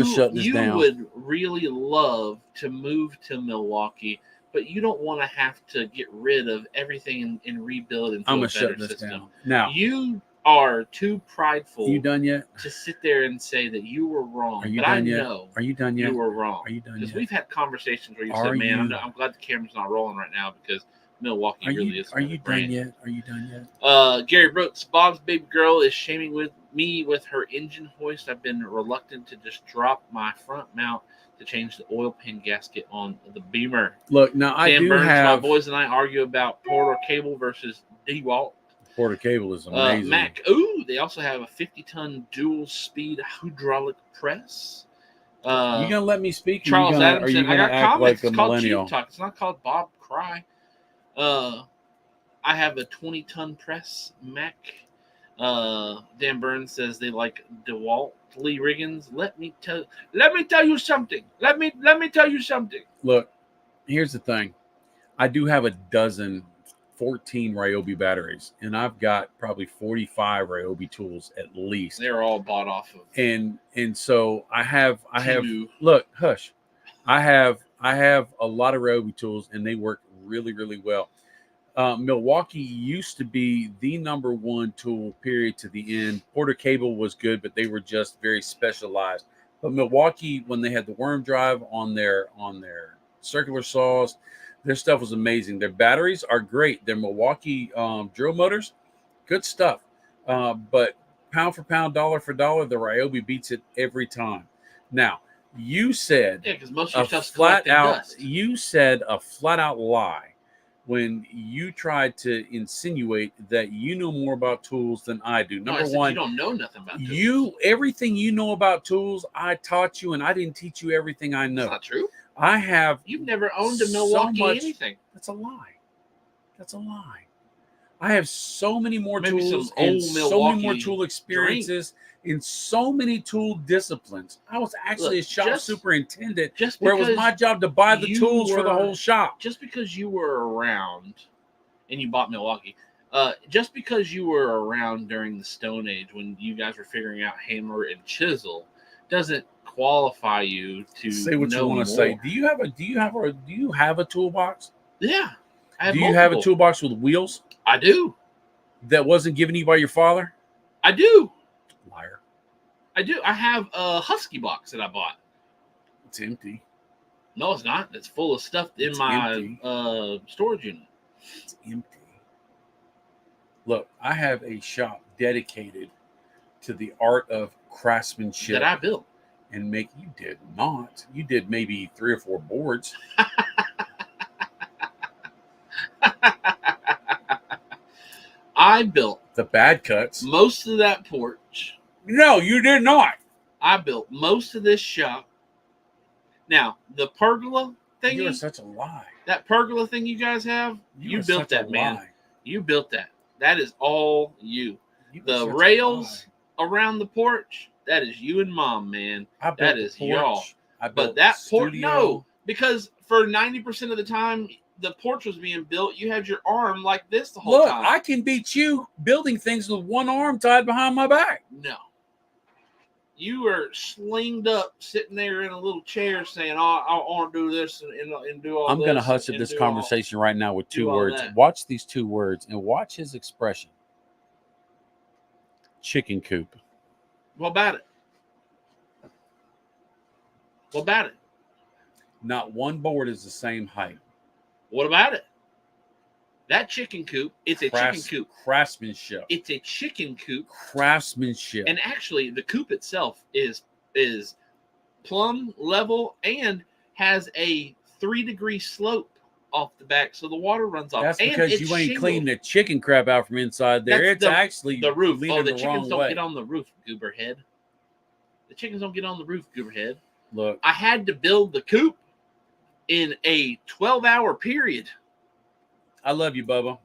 would really love to move to Milwaukee, but you don't want to have to get rid of everything and rebuild into a better system. Down. Now, you are too prideful. Are you done yet? To sit there and say that you were wrong. Are you done yet? Are you done yet? You were wrong. Are you done yet? Because we've had conversations where you said, "Man, I'm glad the camera's not rolling right now because Milwaukee really is." Are you done yet? Are you done yet? Gary Brooks, Bob's baby girl is shaming with me with her engine hoist. I've been reluctant to just drop my front mount to change the oil pan gasket on the Beamer. Look, now Dan Burns, my boys and I argue about Porter cable versus DeWalt. Porter cable is amazing. Mac, they also have a 50-ton dual-speed hydraulic press. You gonna let me speak? Charles Adamson, I got comments. Like it's called Cheap Talk. It's not called Bob Cry. I have a 20-ton press, Mac. Dan Burns says they like DeWalt Lee Riggins. Let me tell you something. Let me tell you something. Look, here's the thing. I do have 14 Ryobi batteries, and I've got probably 45 Ryobi tools at least. They're all bought off of. And so I have look, hush. I have a lot of Ryobi tools, and they work really, really well. Milwaukee used to be the number one tool, period, to the end. Porter Cable was good, but they were just very specialized. But Milwaukee, when they had the worm drive on their circular saws, their stuff was amazing. Their batteries are great. Their Milwaukee drill motors, good stuff. But pound for pound, dollar for dollar, the Ryobi beats it every time. Now, you said because most of your stuff's collecting dust. You said a flat out lie when you tried to insinuate that you know more about tools than I do. Number one, you don't know nothing about tools. Everything you know about tools, I taught you, and I didn't teach you everything I know. That's not true. I have. You've never owned a Milwaukee anything. That's a lie. That's a lie. I have so many more tools and so many more tool experiences in so many tool disciplines. I was actually a shop superintendent where it was my job to buy the tools for the whole shop. Just because you were around and you bought Milwaukee, just because you were around during the Stone Age when you guys were figuring out hammer and chisel doesn't qualify you to say what you want to say. Do you have a toolbox? Yeah. Do you have a toolbox with wheels? I do. That wasn't given to you by your father? I do. Liar. I do. I have a Husky box that I bought. It's empty. No, it's not. It's full of stuff in It's my empty. storage unit. It's empty. Look, I have a shop dedicated to the art of craftsmanship. That I built. And make you did not. You did maybe 3 or 4 boards. I built The bad cuts. most of that porch. No, you did not. I built most of this shop. Now, the pergola thingy. You are such a lie. That pergola thing you guys have, you built that, man. Lie. You built that. That is all you. You The rails around the porch, that is you and Mom, man. That is y'all. But that porch, no, because for 90% of the time the porch was being built, you had your arm like this the whole time. Look, I can beat you building things with one arm tied behind my back. No. You were slinged up, sitting there in a little chair saying, oh, I want to do this and do all this. I'm going to hush at this conversation right now with 2 words. Watch these 2 words and watch his expression. Chicken coop. What about it? What about it? Not one board is the same height. What about it? That chicken coop, it's a chicken coop. Craftsmanship. It's a chicken coop. Craftsmanship. And actually, the coop itself is plumb level and has a 3-degree slope off the back, so the water runs off. That's because you ain't shingled. cleaned the chicken crap out from inside there. That's it's actually the roof. leaning The the chickens wrong don't way. get on the roof, gooberhead. The chickens don't get on the roof, gooberhead. Look, I had to build the coop in a 12-hour period. I love you, Bubba,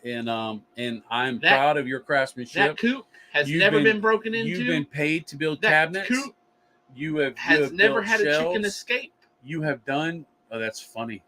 and I'm proud of your craftsmanship. That coop has never been broken into. You've been paid to build that cabinets. Coop you have never had shelves. a chicken escape. You have done. Oh, that's funny.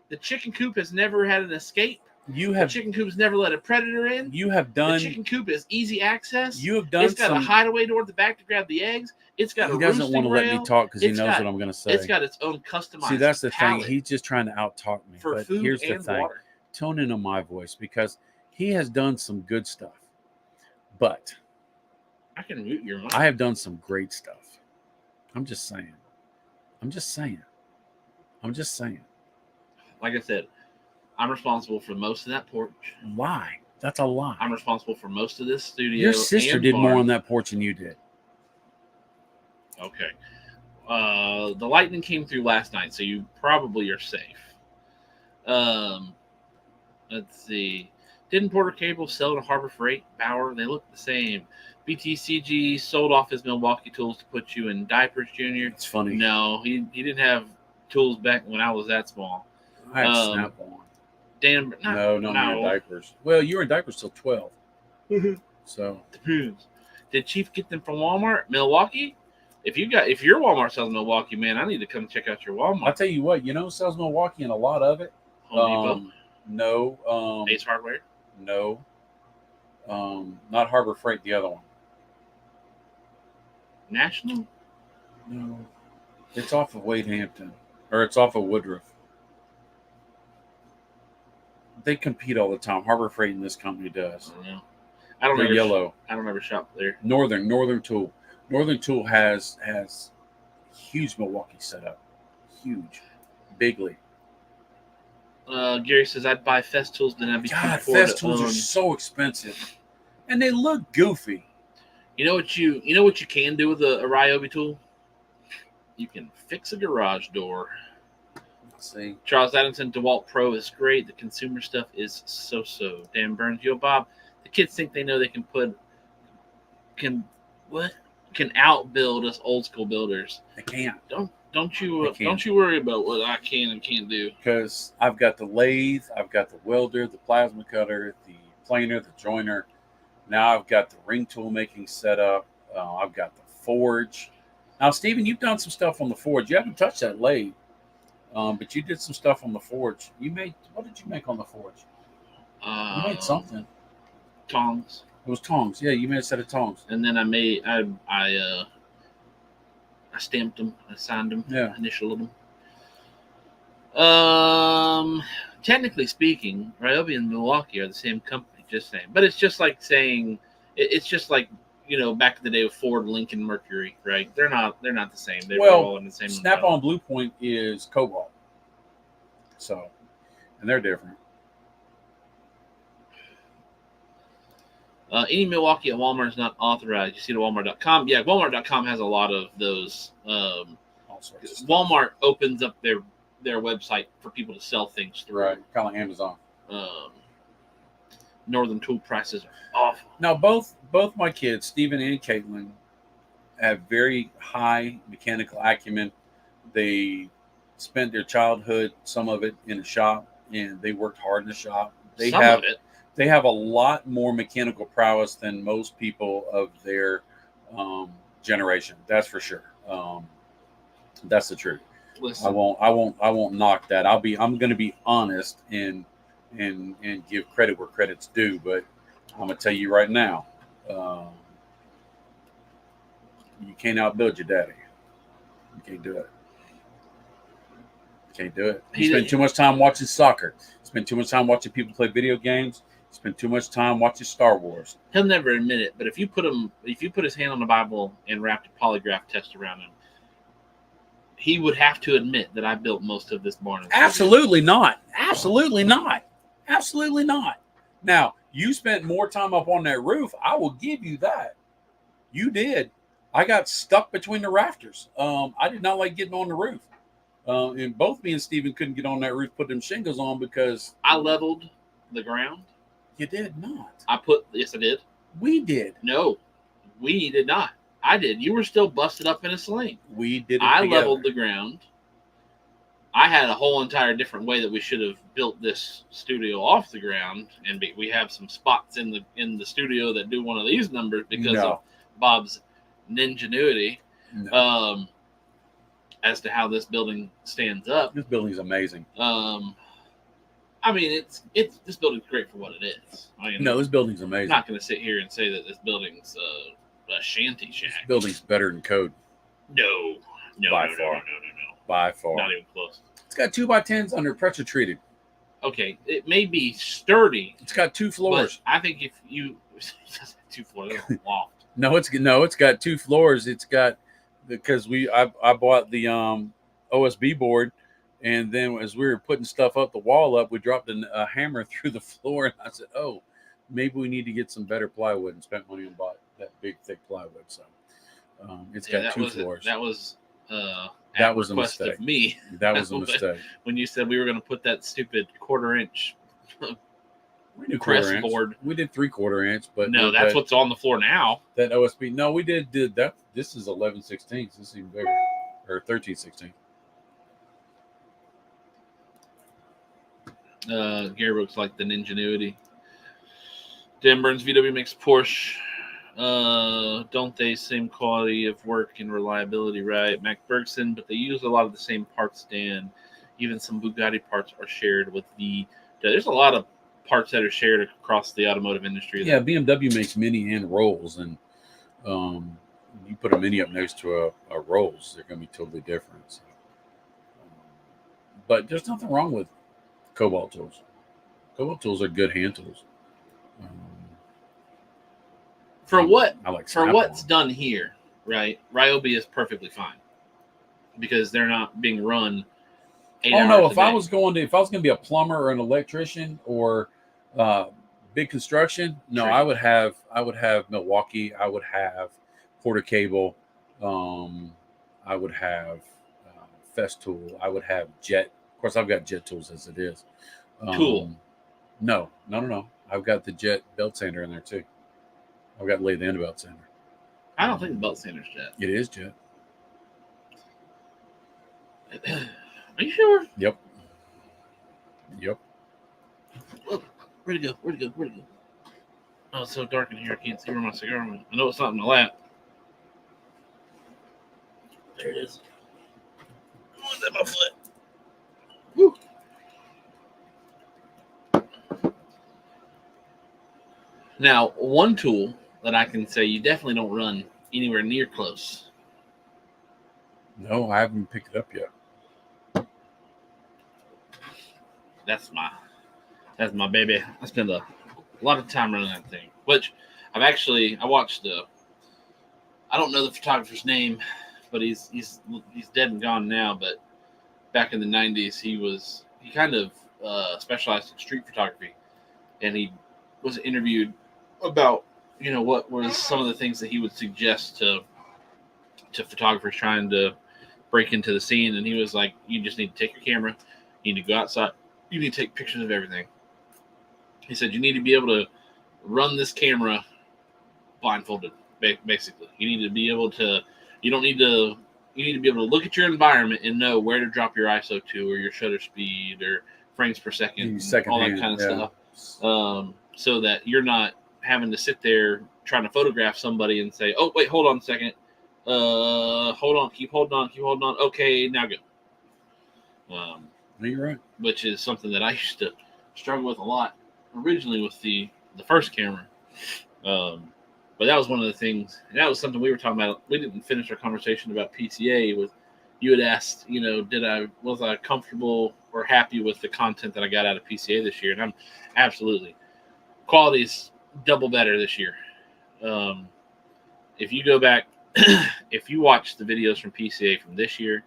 The chicken coop has never had an escape. The chicken coop's never let a predator in. You have done. The chicken coop is easy access. You have done. It's got a hideaway door at the back to grab the eggs. It's got he doesn't want to let me talk because he knows what I'm going to say. It's got its own customized. See, that's the thing. He's just trying to out-talk me. For but food here's the and thing. water. Tone into my voice because he has done some good stuff. But I can mute your mic. I have done some great stuff. I'm just saying. Like I said, I'm responsible for most of that porch. Lie. That's a lie. I'm responsible for most of this studio. Your sister did more on that porch than you did. Okay. The lightning came through last night, so you probably are safe. Let's see. Didn't Porter Cable sell to Harbor Freight? Bauer, they look the same. BTCG sold off his Milwaukee tools to put you in diapers, Junior. It's funny. No, he didn't have tools back when I was that small. I had Snap-on. Dan, no, diapers. Well, you were in diapers till 12. So depends. Did Chief get them from Walmart, Milwaukee? If your Walmart sells Milwaukee, man, I need to come check out your Walmart. I'll tell you what, who sells Milwaukee and a lot of it? Home Depot? No. Ace Hardware? No. Not Harbor Freight, the other one. National? No. It's off of Wade Hampton. Or it's off of Woodruff. They compete all the time. Harbor Freight and this company does. I don't know. They're yellow. I don't ever shop there. Northern Tool. Northern Tool has huge Milwaukee setup. Huge. Bigly. Gary says I'd buy Fest tools, then I'd be God, Fest tools are so expensive. And they look goofy. You know what you can do with a Ryobi tool? You can fix a garage door. Let's see. Charles Adamson, DeWalt Pro is great. The consumer stuff is so-so. Dan Burns, yo Bob. The kids think they know they can outbuild us old school builders. They can't. Don't you worry about what I can and can't do. Because I've got the lathe, I've got the welder, the plasma cutter, the planer, the joiner. Now I've got the ring tool making setup. I've got the forge. Now, Stephen, you've done some stuff on the forge. You haven't touched that lathe, but you did some stuff on the forge. What did you make on the forge? You made something. Tongs. It was tongs. Yeah, you made a set of tongs. And then I stamped them. I signed them. Yeah. Initialed them. Technically speaking, Ryobi and Milwaukee are the same company. Just saying. But it's just like saying it's just like back in the day with Ford, Lincoln, Mercury, right? They're not the same. They're Well, all in the same. Snap-on Blue Point is Cobalt, so and they're different. Any Milwaukee at Walmart is not authorized. You see the Walmart.com. Yeah, Walmart.com has a lot of those. All sorts of stuff. Walmart opens up their website for people to sell things through. Right, kind of like Amazon. Northern Tool prices are awful. Now, both my kids, Stephen and Caitlin, have very high mechanical acumen. They spent their childhood, some of it, in a shop, and they worked hard in the shop. They have a lot more mechanical prowess than most people of their generation. That's for sure. That's the truth. Listen, I won't knock that. I'm going to be honest and give credit where credit's due. But I'm going to tell you right now, you can't outbuild your daddy. You can't do it. Can't do it. You spend too much time watching soccer. Spend too much time watching people play video games. Spend too much time watching Star Wars. He'll never admit it, but if you put his hand on the Bible and wrapped a polygraph test around him, he would have to admit that I built most of this barn. Absolutely not. Absolutely not. Absolutely not. Now, you spent more time up on that roof. I will give you that. You did. I got stuck between the rafters. I did not like getting on the roof. And both me and Steven couldn't get on that roof, put them shingles on because I leveled the ground. You did not. Yes, I did. We did. No, we did not. I did. You were still busted up in a sling. We did it I together. leveled the ground. I had a whole entire different way that we should have built this studio off the ground, and we have some spots in the studio that do one of these numbers because of Bob's ningenuity. No. As to how this building stands up. This building is amazing. I mean, this building's great for what it is. This building's amazing. I'm not going to sit here and say that this building's a shanty shack. This building's better than code. No. By far. By far. Not even close. It's got 2x10s under pressure treated. Okay, it may be sturdy. It's got 2 floors. But I think if you 2 floors, that's a loft. It's got 2 floors. It's got because I bought the OSB board, and then as we were putting stuff up the wall up, we dropped a hammer through the floor, and I said, "Oh, maybe we need to get some better plywood," and spent money and bought that big thick plywood. So it's got 2 floors. That was a mistake of me. That was a mistake. When you said we were going to put that stupid 1/4 inch we did press 1/4 inch. board. We did 3/4 inch, but no, that's what's on the floor now. That OSB. No, we did that. This is 11/16. This is even bigger, or 13/16. Gary looks like the ingenuity. Dan Burns VW makes Porsche. Don't they? Same quality of work and reliability, right? Mac Bergson, but they use a lot of the same parts, Dan. Even some Bugatti parts are shared with there's a lot of parts that are shared across the automotive industry. Yeah, BMW makes Mini and Rolls, and you put a Mini up next to a Rolls, they're going to be totally different. So. But there's nothing wrong with Cobalt tools. Cobalt tools are good hand tools. For Snap-on. what's done here, right? Ryobi is perfectly fine because they're not being run 8 hours a if day. I was going to be a plumber or an electrician or big construction, no, Sure. I would have Milwaukee. I would have Porter Cable. I would have Festool. I would have Jet. Of course, I've got Jet tools as it is. Tool. No. I've got the Jet belt sander in there too. I've got Lathe and belt sander. I don't think the belt sander's Jet. It is Jet. Are you sure? Yep. Look, where'd it go? Oh, it's so dark in here. I can't see where my cigar went. I know it's not in my lap. There it is. Oh, is that my foot? Woo. Now, one tool that I can say you definitely don't run anywhere near close. No, I haven't picked it up yet. That's my baby. I spend a lot of time running that thing. Which I watched I don't know the photographer's name, but he's dead and gone now. But back in the '90s, he kind of specialized in street photography, and he was interviewed about what was some of the things that he would suggest to photographers trying to break into the scene, and he was like, you just need to take your camera, you need to go outside, you need to take pictures of everything. He said you need to be able to run this camera blindfolded, basically. You need to be able to, you don't need to, you need to be able to look at your environment and know where to drop your ISO to, or your shutter speed, or frames per second, all that kind of stuff, so that you're not having to sit there trying to photograph somebody and say, oh, wait, hold on a second. Hold on, keep holding on. Okay, now go. You're right. Which is something that I used to struggle with a lot originally with the first camera. But that was one of the things, and that was something we were talking about. We didn't finish our conversation about PCA. With you had asked, was I comfortable or happy with the content that I got out of PCA this year? And I'm absolutely. Quality's double better this year. If you go back, if you watch the videos from PCA from this year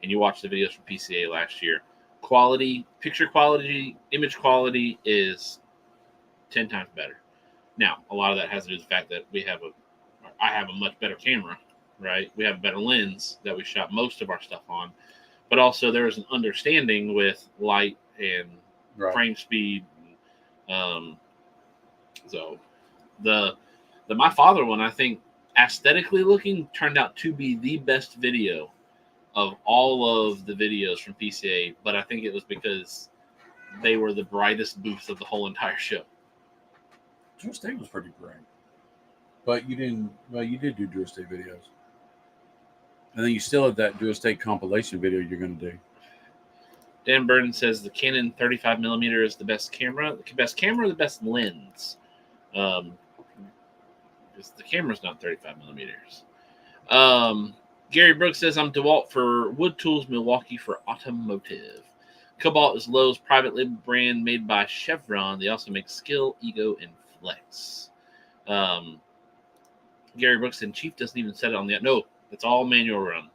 and you watch the videos from PCA last year, quality, picture quality, image quality is 10 times better. Now, a lot of that has to do with the fact that I have a much better camera, right? We have a better lens that we shot most of our stuff on, but also there is an understanding with light and frame speed. So the My Father one, I think, aesthetically looking, turned out to be the best video of all of the videos from PCA, but I think it was because they were the brightest booth of the whole entire show. Drew Estate was pretty bright, but you didn't. Well, you did do Drew Estate videos, and then you still have that Drew Estate compilation video you're going to do. Dan Burton says the Canon 35mm is the best camera. The best camera or the best lens? Because the camera's not 35mm. Gary Brooks says, I'm DeWalt for Wood Tools, Milwaukee for automotive. Cobalt is Lowe's private label brand made by Chevron. They also make Skill, Ego, and Flex. Gary Brooks and Chief doesn't even set it on the... No, it's all manual run.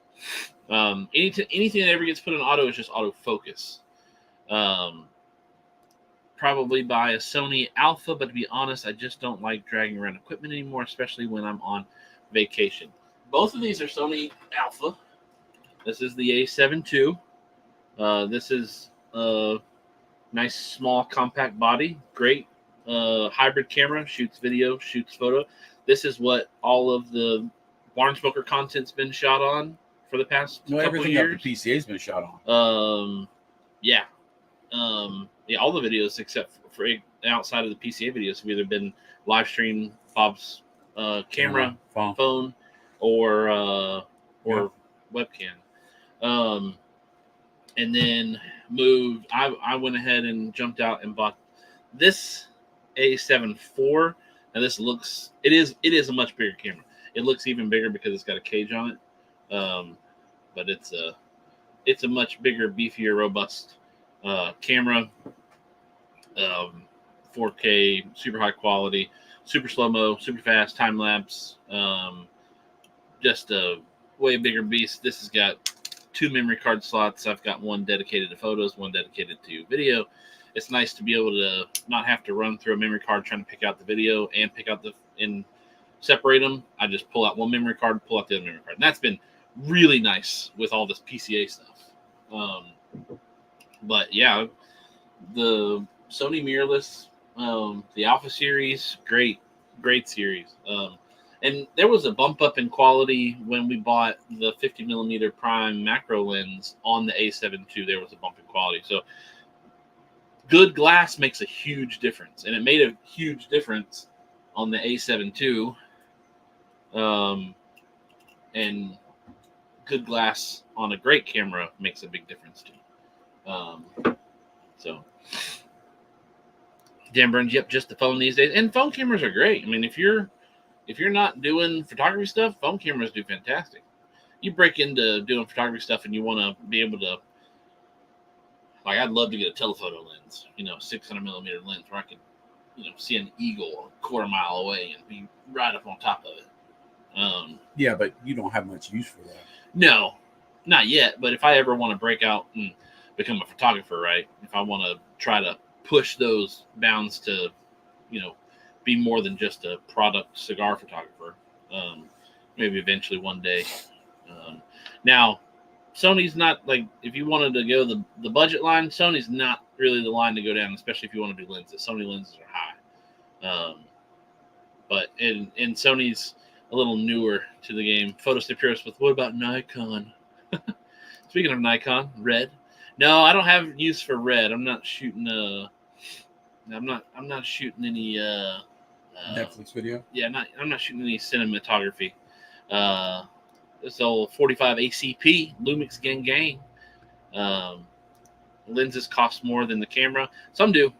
Anything that ever gets put in auto is just autofocus. Probably buy a Sony Alpha, but to be honest, I just don't like dragging around equipment anymore, especially when I'm on vacation. Both of these are Sony Alpha. This is the A7 II. This is a nice, small, compact body. Great hybrid camera. Shoots video, shoots photo. This is what all of the Barn Smoker content's been shot on for the past couple everything years. Everything the PCA's been shot on. Yeah, all the videos except for outside of the PCA videos have either been live stream, Bob's camera, phone, or webcam. And then moved. I went ahead and jumped out and bought this A7 IV. Now this looks, it is a much bigger camera. It looks even bigger because it's got a cage on it. But it's a much bigger, beefier, robust camera. 4K, super high quality, super slow-mo, super fast, time lapse. Just a way bigger beast. This has got 2 memory card slots. I've got one dedicated to photos, one dedicated to video. It's nice to be able to not have to run through a memory card trying to pick out the video and separate them. I just pull out one memory card, pull out the other memory card. And that's been really nice with all this PCA stuff. But yeah, the Sony mirrorless, the Alpha series, great series. And there was a bump up in quality when we bought the 50mm prime macro lens on the A7 II. There was a bump in quality. So good glass makes a huge difference, and it made a huge difference on the A7 II. And good glass on a great camera makes a big difference too. So Dan Burns, yep, just the phone these days. And phone cameras are great. I mean, if you're not doing photography stuff, phone cameras do fantastic. You break into doing photography stuff and you want to be able to, like, I'd love to get a telephoto lens, 600mm lens where I could, see an eagle a quarter mile away and be right up on top of it. Yeah, but you don't have much use for that. No, not yet. But if I ever want to break out and become a photographer, right? If I want to try to push those bounds to, be more than just a product cigar photographer, maybe eventually one day. Now, Sony's not like, if you wanted to go the budget line, Sony's not really the line to go down, especially if you want to do lenses. Sony lenses are high. But Sony's a little newer to the game. Photostep purist with, what about Nikon? Speaking of Nikon, red. No, I don't have use for red. I'm not shooting I'm not shooting any Netflix video. Yeah, I'm not shooting any cinematography. This old 45 ACP Lumix Gang Gang. Lenses cost more than the camera. Some do.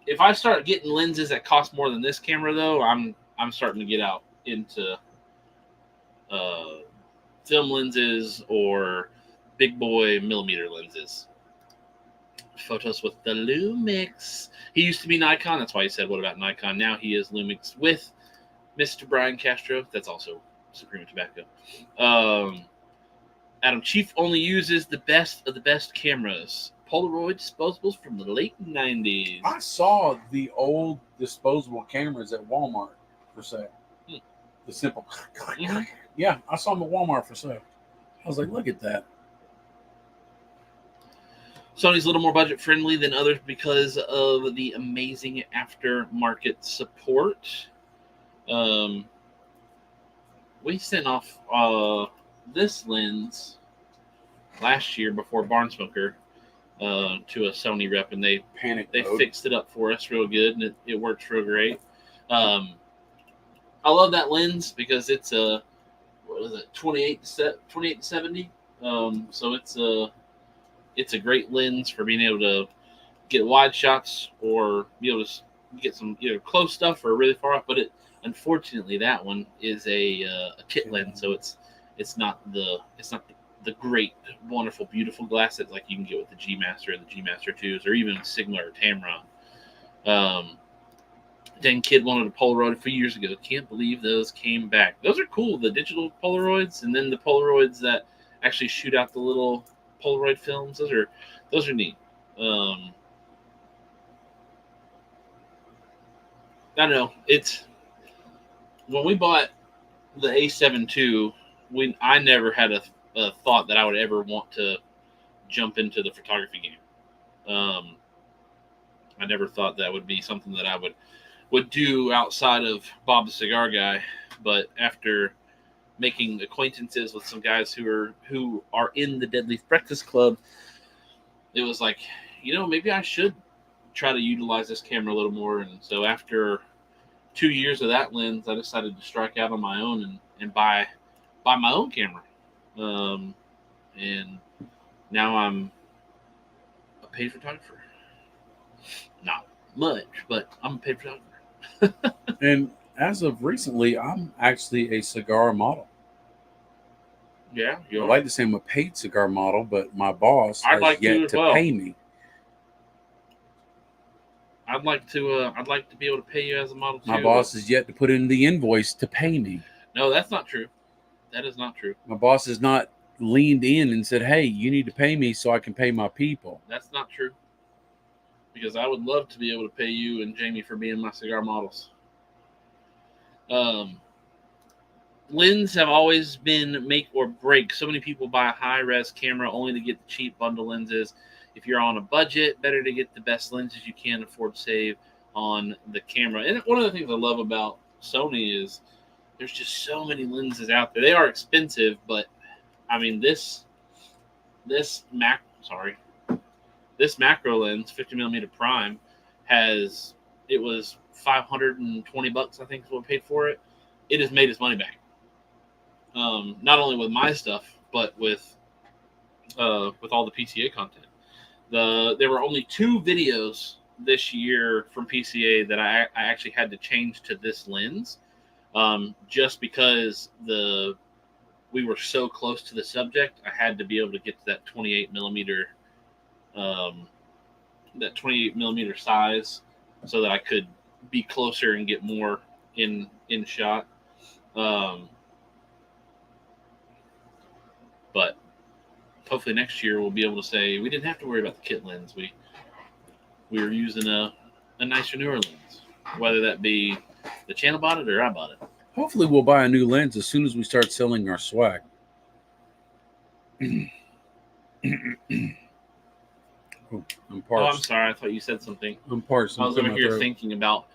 If I start getting lenses that cost more than this camera, though, I'm starting to get out into film lenses or big boy millimeter lenses. Photos with the Lumix. He used to be Nikon. That's why he said, what about Nikon? Now he is Lumix with Mr. Brian Castro. That's also Supreme Tobacco. Adam Chief only uses the best of the best cameras. Polaroid disposables from the late 90s. I saw the old disposable cameras at Walmart for sale. The simple. Mm-hmm. Yeah, I saw them at Walmart for sale. I was like, look at that. Sony's a little more budget friendly than others because of the amazing aftermarket support. We sent off this lens last year before Barnsmoker to a Sony rep, and they fixed it up for us real good, and it works real great. I love that lens because it's a 28 to 70. So it's a great lens for being able to get wide shots or be able to get some either close stuff or really far off. But unfortunately that one is a kit lens, so it's not the great, wonderful, beautiful glass that like you can get with the G Master or the G Master 2s or even Sigma or Tamron. Dan Kidd wanted a Polaroid a few years ago. Can't believe those came back. Those are cool, the digital Polaroids, and then the Polaroids that actually shoot out the little Polaroid films. Those are neat. I don't know. It's when we bought the A7 II, I never had a thought that I would ever want to jump into the photography game. I never thought that would be something that I would do outside of Bob the Cigar Guy, but after making acquaintances with some guys who are in the Dead Leaf Breakfast Club, it was like, maybe I should try to utilize this camera a little more. And so after 2 years of that lens, I decided to strike out on my own and buy my own camera. And now I'm a paid photographer. Not much, but I'm a paid photographer. And as of recently, I'm actually a cigar model. Yeah, I like to say I'm a paid cigar model, but my boss has yet to pay me. I'd like to be able to pay you as a model too. My boss has yet to put in the invoice to pay me. No, that's not true. That is not true. My boss has not leaned in and said, hey, you need to pay me so I can pay my people. That's not true. Because I would love to be able to pay you and Jamie for being my cigar models. Lenses have always been make or break. So many people buy a high-res camera only to get the cheap bundle lenses. If you're on a budget, better to get the best lenses you can afford to save on the camera. And one of the things I love about Sony is there's just so many lenses out there. They are expensive, but I mean this macro lens, 50mm prime, it was $520, I think is what I paid for it. It has made its money back. Not only with my stuff, but with all the PCA content. There were only 2 videos this year from PCA that I actually had to change to this lens, just because we were so close to the subject. I had to be able to get to that 28mm size so that I could be closer and get more in shot. Um, but hopefully next year we'll be able to say we didn't have to worry about the kit lens. We were using a nicer newer lens, whether that be the channel bought it or I bought it. Hopefully, we'll buy a new lens as soon as we start selling our swag. Oh, I'm Oh, I'm parched. sorry. I thought you said something. I'm parched. I was over here throat. thinking about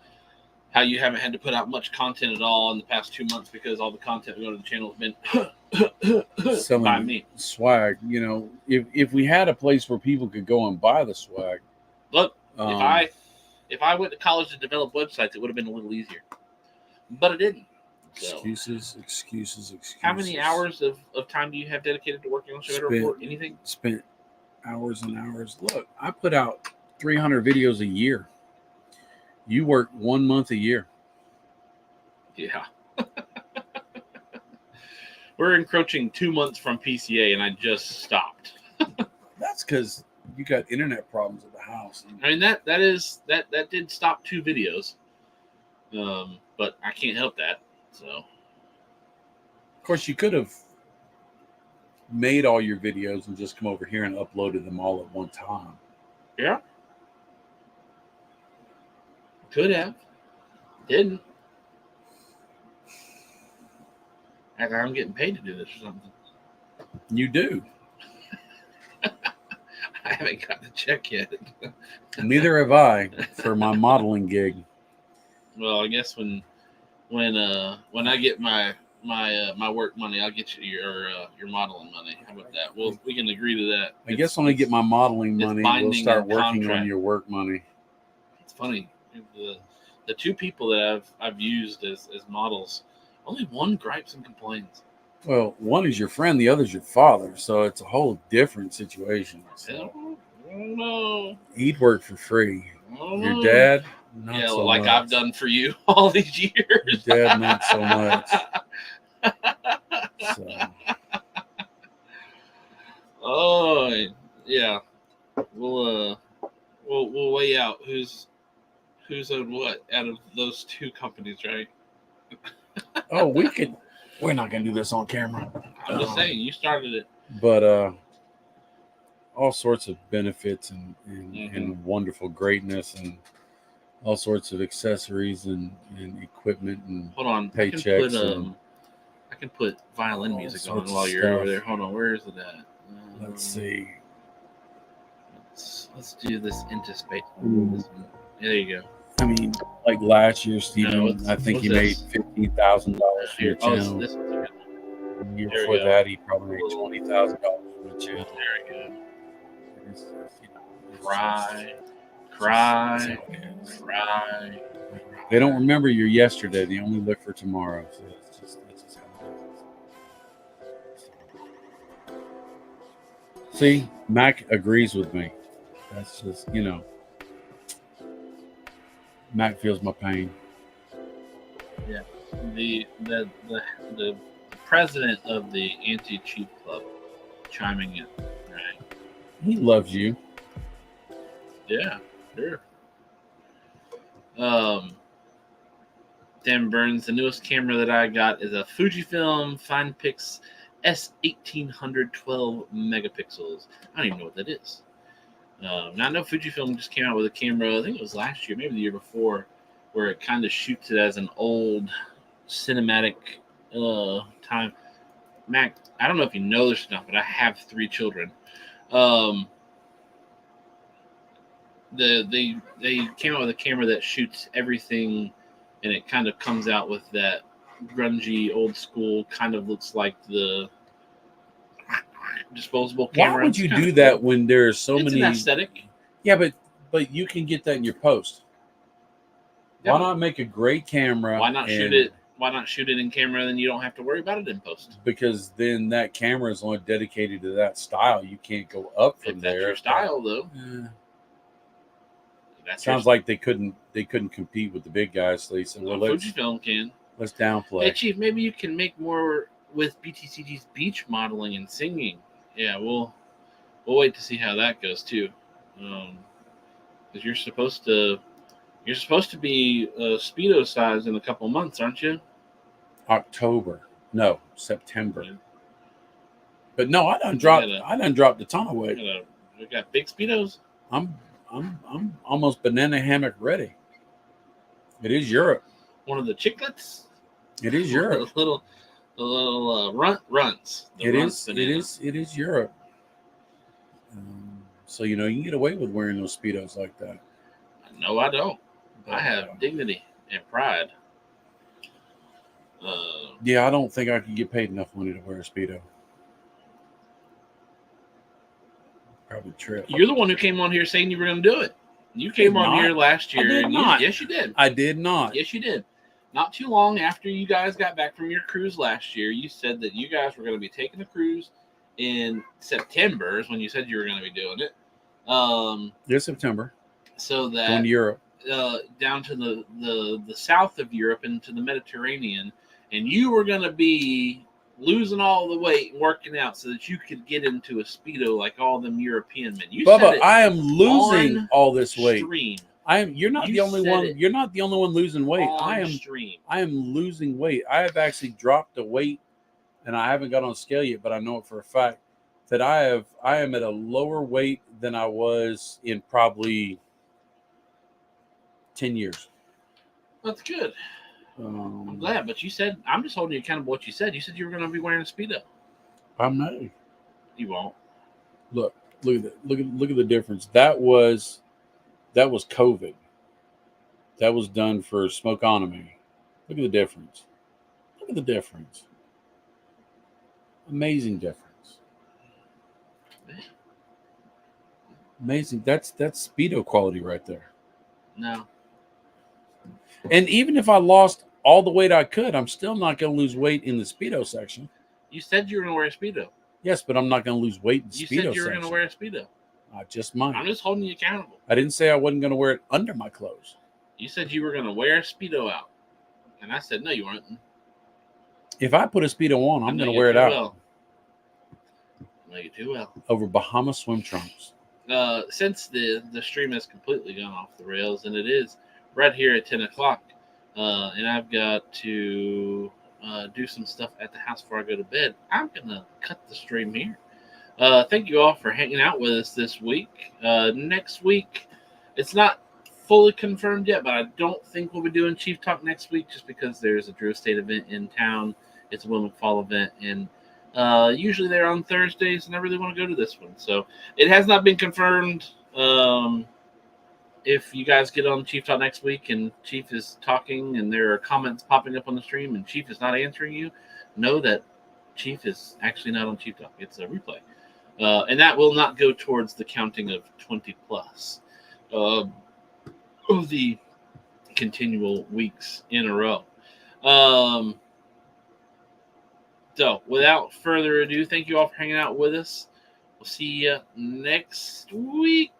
how you haven't had to put out much content at all in the past 2 months because all the content we go to the channel has been selling by me. swag. You know, if we had a place where people could go and buy the swag. Look, if I went to college to develop websites, it would have been a little easier, but it didn't. So, excuses. How many hours of time do you have dedicated to working on Cigar Report? Anything? Spent hours and hours. Look, I put out 300 videos a year. You work 1 month a year. Yeah. We're encroaching 2 months from PCA, and I just stopped. That's because you got internet problems at the house. I mean that did stop 2 videos, but I can't help that. So, of course, you could have made all your videos and just come over here and uploaded them all at one time. Yeah, could have, didn't. And I'm getting paid to do this or something. You do. I haven't got the check yet. Neither have I for my modeling gig. Well, I guess when I get my work money, I'll get you your modeling money. How about that? Well, we can agree to that. I guess when I get my modeling money, we'll start working contract. on your work money. It's funny. The 2 people that I've used as models, only one gripes and complains. Well, one is your friend, the other's your father, so it's a whole different situation. So. No. He'd work for free. Your dad, not so like much. I've done for you all these years. Your dad, not so much. So. Oh yeah, we'll weigh out who's owed what out of those 2 companies, right? Oh, we could. We're not gonna do this on camera. I'm just saying, you started it. But all sorts of benefits and wonderful greatness and all sorts of accessories and equipment and hold on, paychecks. I can put violin music on while you're over there. Hold on, where is it at? Let's see. Let's do this into space. There you go. I mean, like last year, Stephen, I think he made $15,000 for your channel. This one's a good one. The year before that, he probably made $20,000 for the channel. Very good. Cry. They don't remember your yesterday. They only look for tomorrow. So that's just how it is. See, Mac agrees with me. That's just, Mac feels my pain. Yeah. The president of the Anti-Cheat Club chiming in. Right. He loves you. Yeah, sure. Dan Burns, the newest camera that I got is a Fujifilm FinePix S1800 12 megapixels. I don't even know what that is. Now I know Fujifilm just came out with a camera, I think it was last year, maybe the year before, where it kind of shoots it as an old cinematic time. Mac, I don't know if you know this or not, but I have 3 children. They came out with a camera that shoots everything, and it kind of comes out with that grungy, old school, kind of looks like the disposable camera. Why would you do that cool when there's so many? It's an aesthetic. Yeah, but you can get that in your post. Yeah. Why not make a great camera? Why not shoot it? Why not shoot it in camera? Then you don't have to worry about it in post. Because then that camera is only dedicated to that style. You can't go up from there. That's your style, though. Sounds like they couldn't compete with the big guys. So they said, "Well, Fujifilm can. Let's downplay." Hey, Chief, maybe you can make more with BTCG's beach modeling and singing. Yeah, we'll wait to see how that goes too. Because you're supposed to You're supposed to be Speedo size in a couple months, aren't you? October. No, September. Yeah. But no, I done dropped a ton of weight. We got big Speedos. I'm almost banana hammock ready. It is Europe. One of the chiclets. It is Europe. the little runs. It is Europe. So you can get away with wearing those Speedos like that. No, I don't. I have dignity and pride. Yeah, I don't think I could get paid enough money to wear a Speedo. Probably trip. You're the one who came on here saying you were going to do it. You came on here last year. I did not. Yes, you did. I did not. Yes, you did. Not too long after you guys got back from your cruise last year, you said that you guys were going to be taking a cruise in September is when you said you were going to be doing it. This September. So that going to Europe. Down to the south of Europe into the Mediterranean, and you were going to be losing all the weight and working out so that you could get into a Speedo like all them European men. You Bubba, I am losing all this weight. Stream. You're not the only one. You're not the only one losing weight. I am losing weight. I have actually dropped the weight, and I haven't got on a scale yet, but I know it for a fact that I am at a lower weight than I was in probably 10 years. That's good. I'm glad, but you said I'm just holding you accountable. What you said you were going to be wearing a Speedo. I'm not. You won't. Look at the difference. That was COVID. That was done for smokeonomy. Look at the difference. Look at the difference. Amazing difference. Amazing. That's Speedo quality right there. No. And even if I lost all the weight I could, I'm still not going to lose weight in the Speedo section. You said you were going to wear a Speedo. Yes, but I'm not going to lose weight in the Speedo section. You said you were going to wear a Speedo. I just might. I'm just holding you accountable. I didn't say I wasn't going to wear it under my clothes. You said you were going to wear a Speedo out. And I said, no, you weren't. If I put a Speedo on, I'm going to wear it out. Well. I know you too well. Over Bahama swim trunks. Since the stream has completely gone off the rails, and it is right here at 10 o'clock, and I've got to do some stuff at the house before I go to bed, I'm going to cut the stream here. Thank you all for hanging out with us this week. Next week, it's not fully confirmed yet, but I don't think we'll be doing Chief Talk next week just because there's a Drew Estate event in town. It's a Wilmington Fall event, and usually they're on Thursdays, and I really want to go to this one. So it has not been confirmed. If you guys get on Chief Talk next week and Chief is talking and there are comments popping up on the stream and Chief is not answering you, know that Chief is actually not on Chief Talk. It's a replay. And that will not go towards the counting of 20 plus of the continual weeks in a row. So without further ado, thank you all for hanging out with us. We'll see you next week.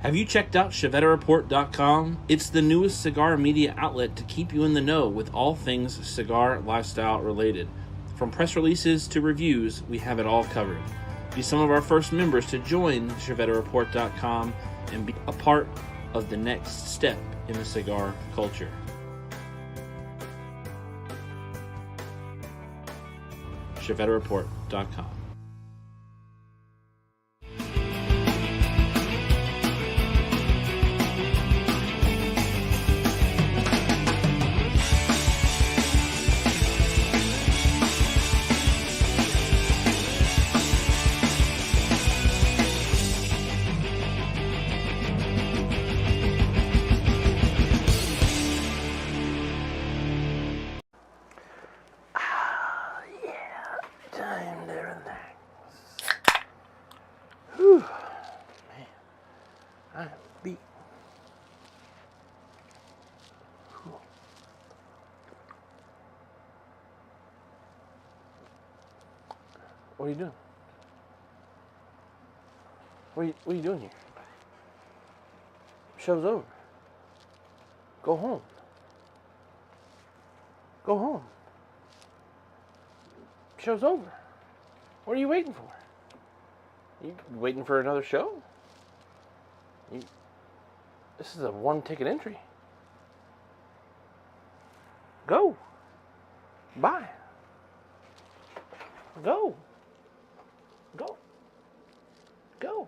Have you checked out ChevetteReport.com? It's the newest cigar media outlet to keep you in the know with all things cigar lifestyle related. From press releases to reviews, we have it all covered. Be some of our first members to join ChevetteReport.com and be a part of the next step in the cigar culture. ChevetteReport.com. What are you doing? What are you doing here? Show's over. Go home. Go home. Show's over. What are you waiting for? You waiting for another show? This is a one-ticket entry. Go. Bye. Go. Go. Go.